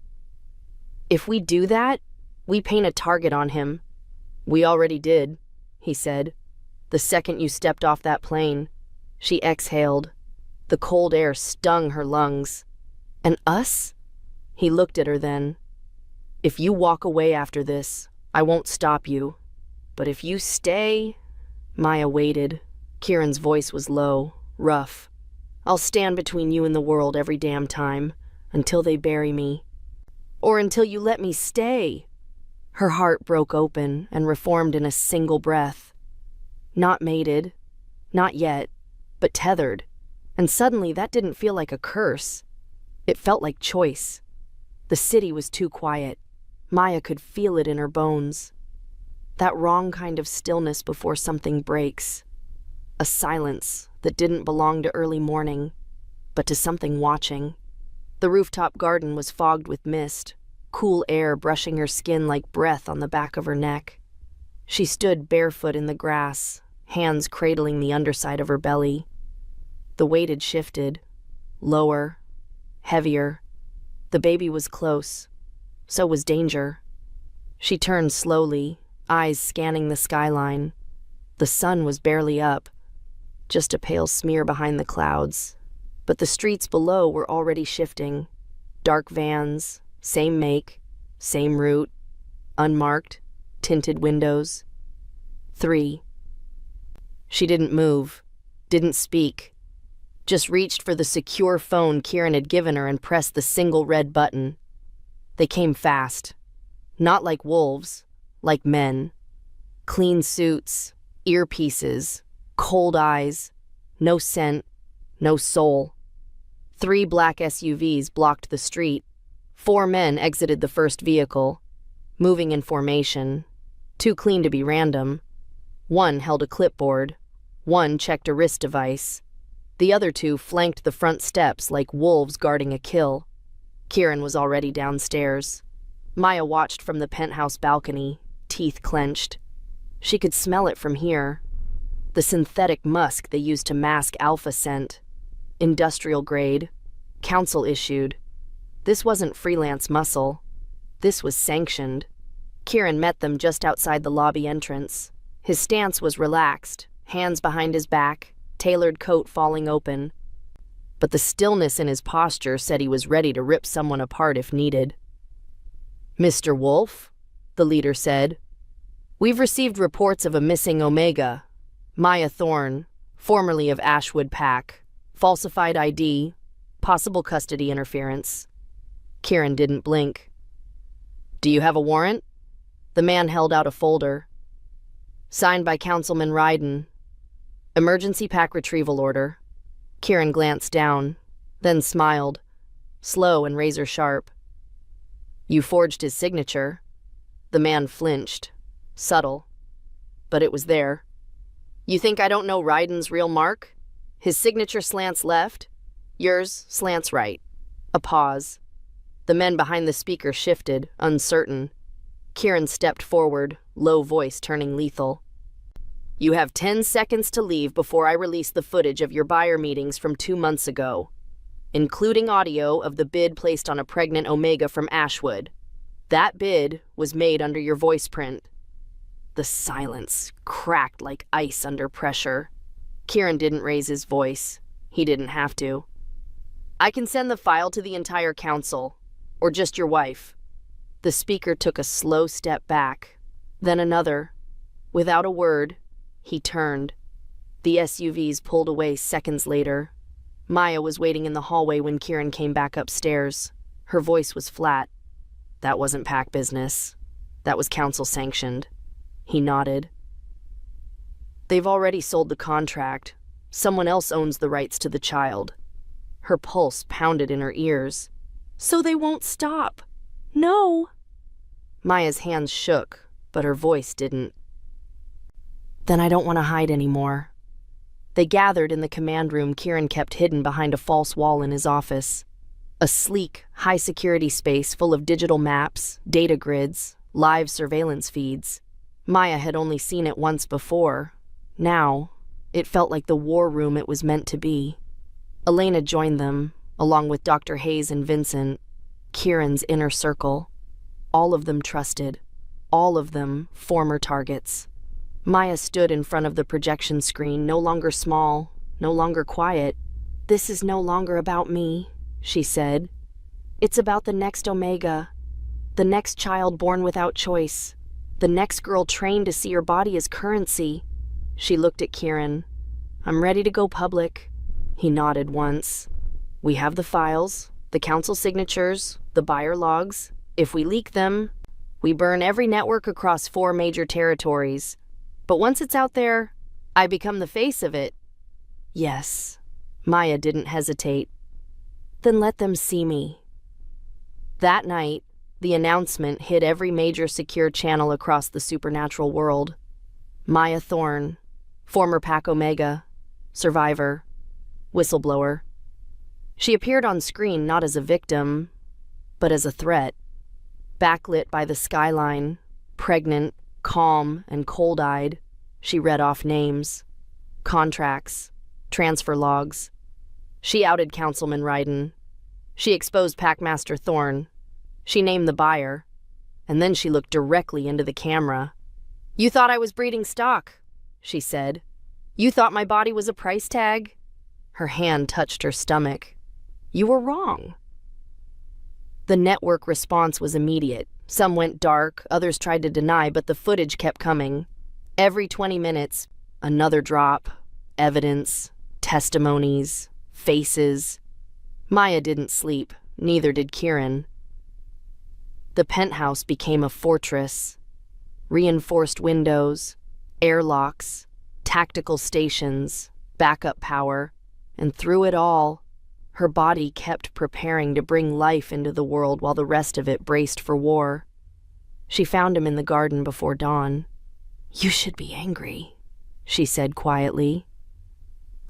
If we do that, we paint a target on him. We already did, he said. The second you stepped off that plane. She exhaled. The cold air stung her lungs. And us? He looked at her then. If you walk away after this, I won't stop you. But if you stay... Maya waited. Kieran's voice was low, rough. I'll stand between you and the world every damn time, until they bury me. Or until you let me stay. Her heart broke open and reformed in a single breath. Not mated, not yet, but tethered. And suddenly that didn't feel like a curse. It felt like choice. The city was too quiet. Maya could feel it in her bones. That wrong kind of stillness before something breaks. A silence that didn't belong to early morning, but to something watching. The rooftop garden was fogged with mist, cool air brushing her skin like breath on the back of her neck. She stood barefoot in the grass, hands cradling the underside of her belly. The weight had shifted, lower, heavier. The baby was close. So was danger. She turned slowly, eyes scanning the skyline. The sun was barely up. just a pale smear behind the clouds. But the streets below were already shifting. Dark vans, same make, same route, unmarked, tinted windows. 3. She didn't move, didn't speak, just reached for the secure phone Kieran had given her and pressed the single red button. They came fast. Not like wolves, like men. Clean suits, earpieces, cold eyes, no scent, no soul. 3 black SUVs blocked the street. 4 men exited the first vehicle, moving in formation, too clean to be random. 1 held a clipboard. 1 checked a wrist device. The other 2 flanked the front steps like wolves guarding a kill. Kieran was already downstairs. Maya watched from the penthouse balcony, teeth clenched. She could smell it from here. The synthetic musk they used to mask alpha scent. Industrial grade. Council issued. This wasn't freelance muscle. This was sanctioned. Kieran met them just outside the lobby entrance. His stance was relaxed, hands behind his back, tailored coat falling open. But the stillness in his posture said he was ready to rip someone apart if needed. "Mr. Wolf," the leader said, "we've received reports of a missing Omega, Maya Thorne, formerly of Ashwood Pack, falsified ID, possible custody interference." Kieran didn't blink. "Do you have a warrant?" The man held out a folder. "Signed by Councilman Ryden. Emergency pack retrieval order." Kieran glanced down, then smiled, slow and razor-sharp. "You forged his signature." The man flinched, subtle, but it was there. "You think I don't know Ryden's real mark? His signature slants left, yours slants right." A pause. The men behind the speaker shifted, uncertain. Kieran stepped forward, low voice turning lethal. "You have 10 seconds to leave before I release the footage of your buyer meetings from 2 months ago, including audio of the bid placed on a pregnant Omega from Ashwood. That bid was made under your voice print." The silence cracked like ice under pressure. Kieran didn't raise his voice. He didn't have to. "I can send the file to the entire council, or just your wife." The speaker took a slow step back, then another. Without a word, he turned. The SUVs pulled away seconds later. Maya was waiting in the hallway when Kieran came back upstairs. Her voice was flat. "That wasn't pack business. That was council-sanctioned." He nodded. "They've already sold the contract. Someone else owns the rights to the child." Her pulse pounded in her ears. "So they won't stop. No." Maya's hands shook, but her voice didn't. "Then I don't want to hide anymore." They gathered in the command room Kieran kept hidden behind a false wall in his office. A sleek, high-security space full of digital maps, data grids, live surveillance feeds. Maya had only seen it once before. Now, it felt like the war room it was meant to be. Elena joined them, along with Dr. Hayes and Vincent, Kieran's inner circle. All of them trusted. All of them former targets. Maya stood in front of the projection screen, no longer small, no longer quiet. "This is no longer about me," she said. "It's about the next Omega, the next child born without choice, the next girl trained to see her body as currency." She looked at Kieran. "I'm ready to go public." He nodded once. "We have the files, the council signatures, the buyer logs. If we leak them, we burn every network across 4 major territories. But once it's out there, I become the face of it." "Yes." Maya didn't hesitate. "Then let them see me." That night, the announcement hit every major secure channel across the supernatural world. Maya Thorne, former Pac Omega, survivor, whistleblower. She appeared on screen not as a victim, but as a threat. Backlit by the skyline, pregnant, calm, and cold-eyed, she read off names, contracts, transfer logs. She outed Councilman Ryden. She exposed Packmaster Thorne. She named the buyer. And then she looked directly into the camera. "You thought I was breeding stock," she said. You thought my body was a price tag? Her hand touched her stomach. You were wrong. The network response was immediate. Some went dark, others tried to deny, but the footage kept coming. Every 20 minutes, another drop, evidence, testimonies, faces. Maya didn't sleep, neither did Kieran. The penthouse became a fortress. Reinforced windows, airlocks, tactical stations, backup power, and through it all, her body kept preparing to bring life into the world while the rest of it braced for war. She found him in the garden before dawn. You should be angry, she said quietly.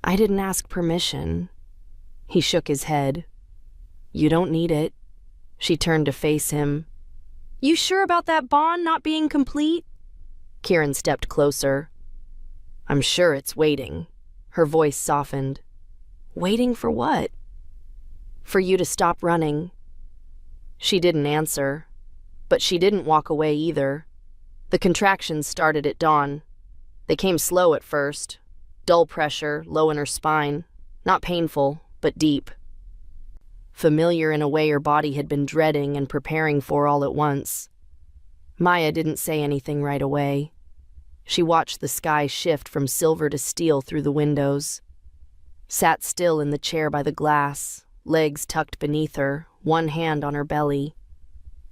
I didn't ask permission. He shook his head. You don't need it. She turned to face him. You sure about that bond not being complete? Kieran stepped closer. I'm sure it's waiting. Her voice softened. Waiting for what? For you to stop running. She didn't answer, but she didn't walk away either. The contractions started at dawn. They came slow at first. Dull pressure, low in her spine. Not painful, but deep. Familiar in a way her body had been dreading and preparing for all at once. Maya didn't say anything right away. She watched the sky shift from silver to steel through the windows. Sat still in the chair by the glass, legs tucked beneath her, one hand on her belly.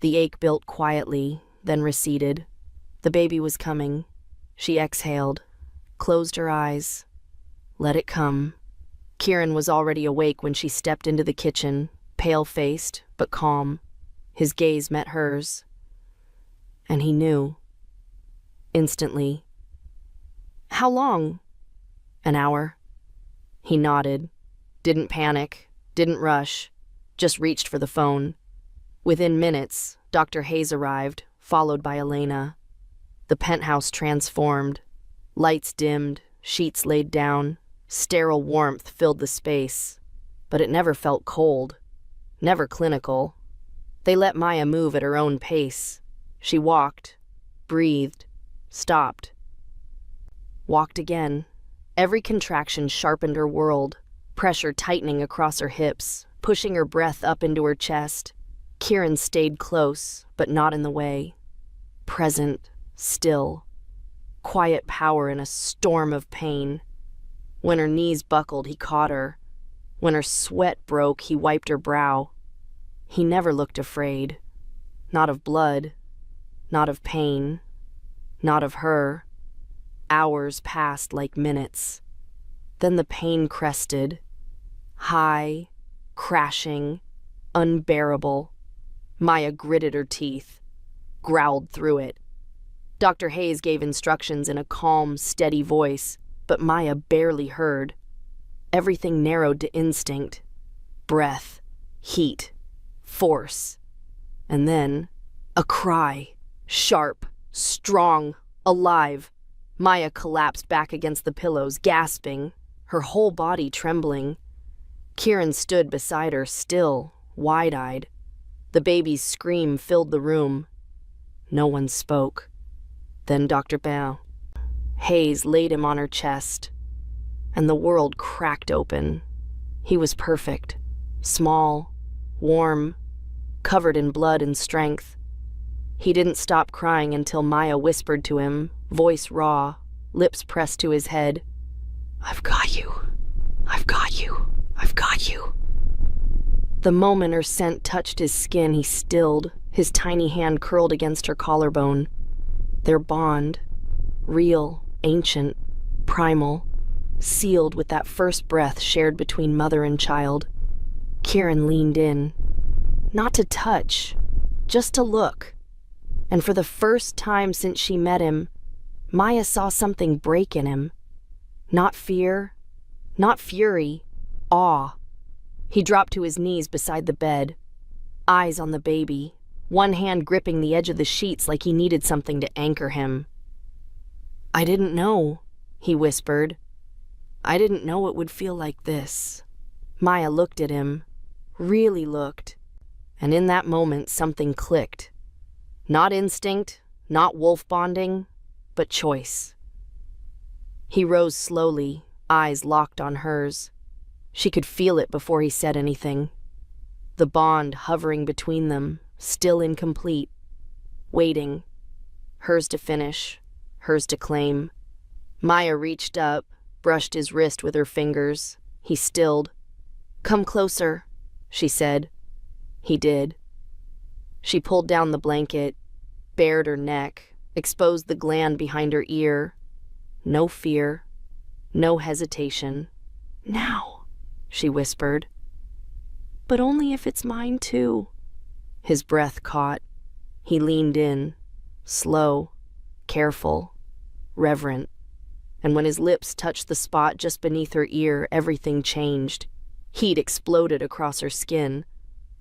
The ache built quietly, then receded. The baby was coming. She exhaled, closed her eyes. Let it come. Kieran was already awake when she stepped into the kitchen, pale-faced but calm. His gaze met hers. And he knew. Instantly. How long? An hour. He nodded. Didn't panic, didn't rush, just reached for the phone. Within minutes, Dr. Hayes arrived, followed by Elena. The penthouse transformed. Lights dimmed, sheets laid down, sterile warmth filled the space. But it never felt cold, never clinical. They let Maya move at her own pace. She walked, breathed, stopped. Walked again. Every contraction sharpened her world, pressure tightening across her hips, pushing her breath up into her chest. Kieran stayed close, but not in the way. Present, still. Quiet power in a storm of pain. When her knees buckled, he caught her. When her sweat broke, he wiped her brow. He never looked afraid. Not of blood. Not of pain. Not of her. Hours passed like minutes. Then the pain crested. High, crashing, unbearable. Maya gritted her teeth, growled through it. Dr. Hayes gave instructions in a calm, steady voice, but Maya barely heard. Everything narrowed to instinct. Breath, heat, force. And then, a cry. Sharp, strong, alive. Maya collapsed back against the pillows, gasping, her whole body trembling. Kieran stood beside her, still, wide-eyed. The baby's scream filled the room. No one spoke. Then Dr. Hayes laid him on her chest, and the world cracked open. He was perfect, small, warm, covered in blood and strength. He didn't stop crying until Maya whispered to him, voice raw, lips pressed to his head. I've got you. I've got you. I've got you. The moment her scent touched his skin, he stilled, his tiny hand curled against her collarbone. Their bond, real, ancient, primal, sealed with that first breath shared between mother and child. Kieran leaned in, not to touch, just to look. And for the first time since she met him, Maya saw something break in him. Not fear, not fury, awe. He dropped to his knees beside the bed, eyes on the baby, one hand gripping the edge of the sheets like he needed something to anchor him. I didn't know, he whispered. I didn't know it would feel like this. Maya looked at him, really looked, and in that moment something clicked. Not instinct, not wolf bonding, but choice. He rose slowly, eyes locked on hers. She could feel it before he said anything. The bond hovering between them, still incomplete, waiting. Hers to finish, hers to claim. Maya reached up, brushed his wrist with her fingers. He stilled. "Come closer," she said. He did. She pulled down the blanket, bared her neck, exposed the gland behind her ear. No fear, no hesitation. "Now," she whispered. "But only if it's mine too." His breath caught. He leaned in, slow, careful, reverent. And when his lips touched the spot just beneath her ear, everything changed. Heat exploded across her skin.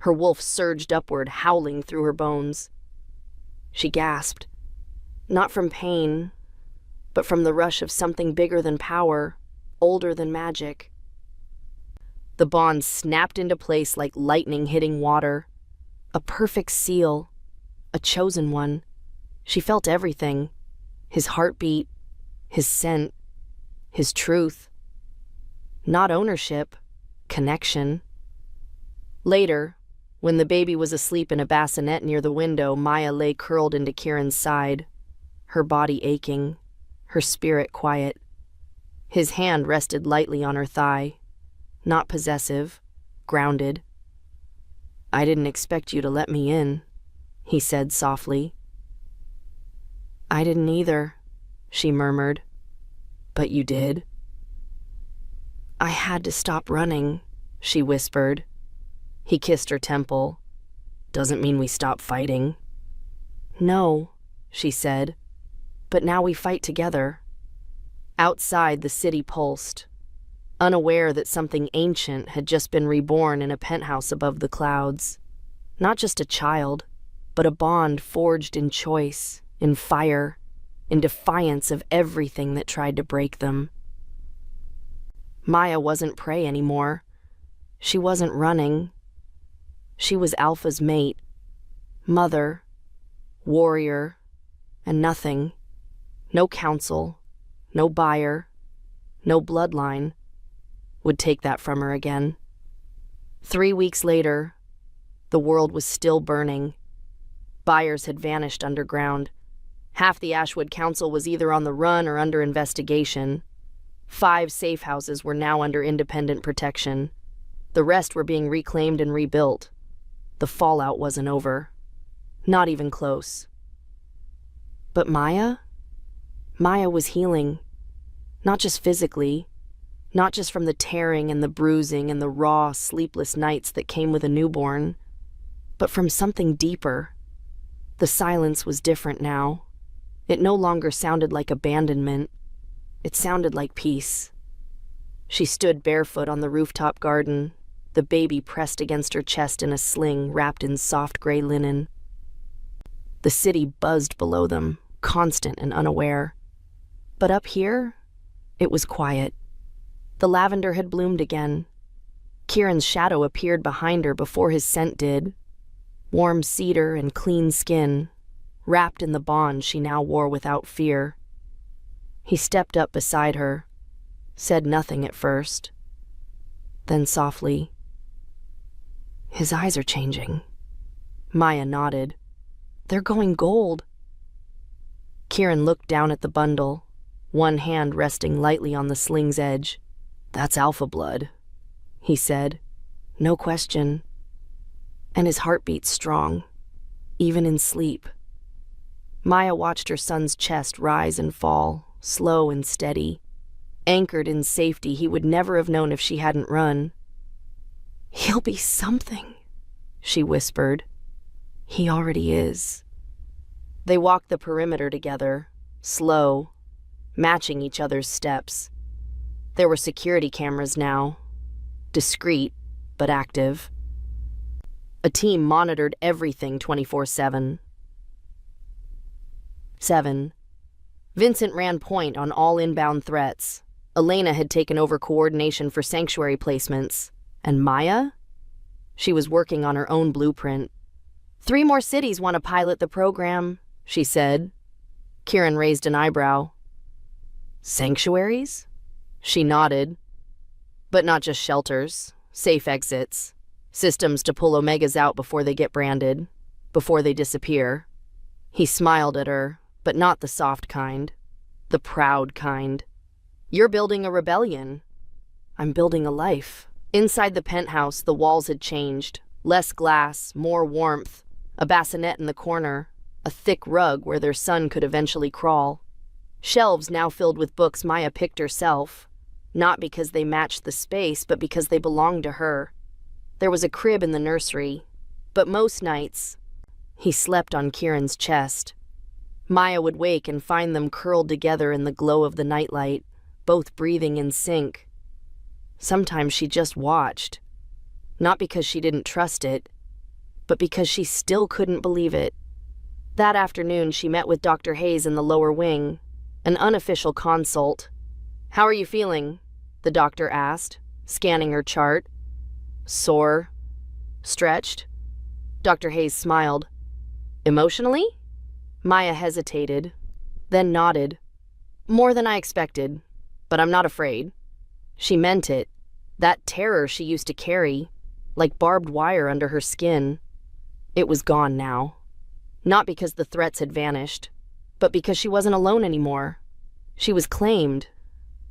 Her wolf surged upward, howling through her bones. She gasped, not from pain, but from the rush of something bigger than power, older than magic. The bond snapped into place like lightning hitting water. A perfect seal, a chosen one. She felt everything. His heartbeat, his scent, his truth. Not ownership, connection. Later, when the baby was asleep in a bassinet near the window, Maya lay curled into Kieran's side, her body aching, her spirit quiet. His hand rested lightly on her thigh, not possessive, grounded. "I didn't expect you to let me in," he said softly. "I didn't either," she murmured. "But you did." "I had to stop running," she whispered. He kissed her temple. "Doesn't mean we stop fighting." "No," she said, "but now we fight together." Outside, the city pulsed, unaware that something ancient had just been reborn in a penthouse above the clouds. Not just a child, but a bond forged in choice, in fire, in defiance of everything that tried to break them. Maya wasn't prey anymore. She wasn't running. She was Alpha's mate, mother, warrior, and nothing. No counsel, no buyer, no bloodline would take that from her again. 3 weeks later, the world was still burning. Buyers had vanished underground. Half the Ashwood Council was either on the run or under investigation. 5 safe houses were now under independent protection. The rest were being reclaimed and rebuilt. The fallout wasn't over. Not even close. But Maya? Maya was healing. Not just physically, not just from the tearing and the bruising and the raw, sleepless nights that came with a newborn, but from something deeper. The silence was different now. It no longer sounded like abandonment. It sounded like peace. She stood barefoot on the rooftop garden, the baby pressed against her chest in a sling wrapped in soft gray linen. The city buzzed below them, constant and unaware. But up here, it was quiet. The lavender had bloomed again. Kieran's shadow appeared behind her before his scent did. Warm cedar and clean skin, wrapped in the bond she now wore without fear. He stepped up beside her, said nothing at first. Then softly, "His eyes are changing." Maya nodded. "They're going gold." Kieran looked down at the bundle, one hand resting lightly on the sling's edge. "That's alpha blood," he said. No question. And his heart beat strong, even in sleep. Maya watched her son's chest rise and fall, slow and steady. Anchored in safety he would never have known if she hadn't run. "He'll be something," she whispered. "He already is." They walked the perimeter together, slow, matching each other's steps. There were security cameras now, discreet but active. A team monitored everything 24/7. Vincent ran point on all inbound threats. Elena had taken over coordination for sanctuary placements. And Maya? She was working on her own blueprint. 3 more cities want to pilot the program, she said. Kieran raised an eyebrow. Sanctuaries? She nodded. But not just shelters, safe exits, systems to pull Omegas out before they get branded, before they disappear. He smiled at her, but not the soft kind, the proud kind. You're building a rebellion. I'm building a life. Inside the penthouse, the walls had changed. Less glass, more warmth, a bassinet in the corner, a thick rug where their son could eventually crawl. Shelves now filled with books Maya picked herself, not because they matched the space, but because they belonged to her. There was a crib in the nursery, but most nights, he slept on Kieran's chest. Maya would wake and find them curled together in the glow of the nightlight, both breathing in sync. Sometimes she just watched, not because she didn't trust it, but because she still couldn't believe it. That afternoon, she met with Dr. Hayes in the lower wing, an unofficial consult. "How are you feeling?" the doctor asked, scanning her chart. "Sore? Stretched?" Dr. Hayes smiled. "Emotionally?" Maya hesitated, then nodded. "More than I expected, but I'm not afraid." She meant it. That terror she used to carry, like barbed wire under her skin, it was gone now. Not because the threats had vanished, but because she wasn't alone anymore. She was claimed,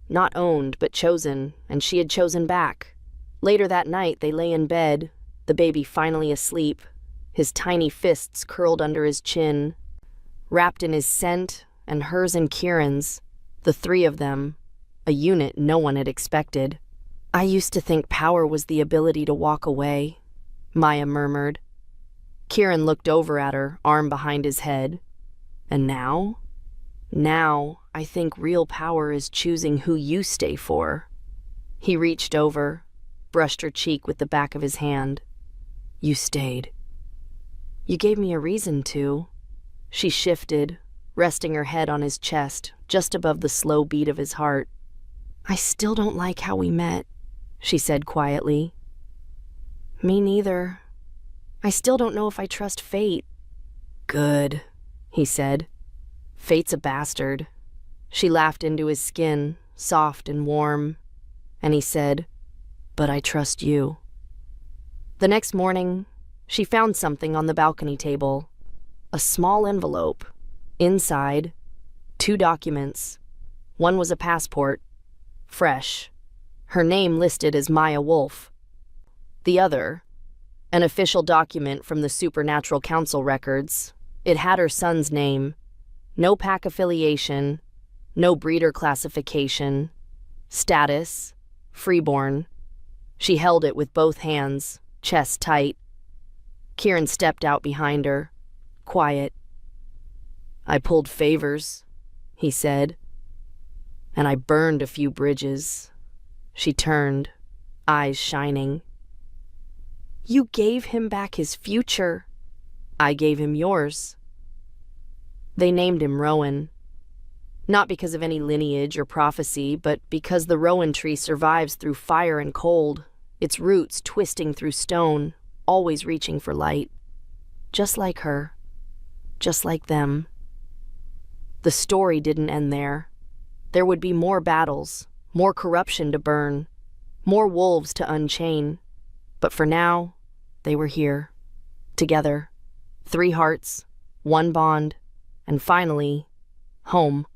not owned, but chosen, and she had chosen back. Later that night, they lay in bed, the baby finally asleep, his tiny fists curled under his chin, wrapped in his scent and hers and Kieran's, the three of them, a unit no one had expected. "I used to think power was the ability to walk away," Maya murmured. Kieran looked over at her, arm behind his head. "And now? Now, I think real power is choosing who you stay for." He reached over, brushed her cheek with the back of his hand. "You stayed. You gave me a reason to." She shifted, resting her head on his chest, just above the slow beat of his heart. "I still don't like how we met," she said quietly. "Me neither. I still don't know if I trust fate." "Good," he said. "Fate's a bastard." She laughed into his skin, soft and warm, and he said, "But I trust you." The next morning, she found something on the balcony table. A small envelope. Inside, 2 documents. One was a passport, fresh, her name listed as Maya Wolf. The other, an official document from the Supernatural Council records. It had her son's name. No pack affiliation, no breeder classification. Status, freeborn. She held it with both hands, chest tight. Kieran stepped out behind her, quiet. "I pulled favors," he said. "And I burned a few bridges." She turned, eyes shining. "You gave him back his future." "I gave him yours." They named him Rowan. Not because of any lineage or prophecy, but because the rowan tree survives through fire and cold, its roots twisting through stone, always reaching for light. Just like her. Just like them. The story didn't end there. There would be more battles, more corruption to burn, more wolves to unchain. But for now, they were here. Together. 3 hearts, 1 bond, and finally, home.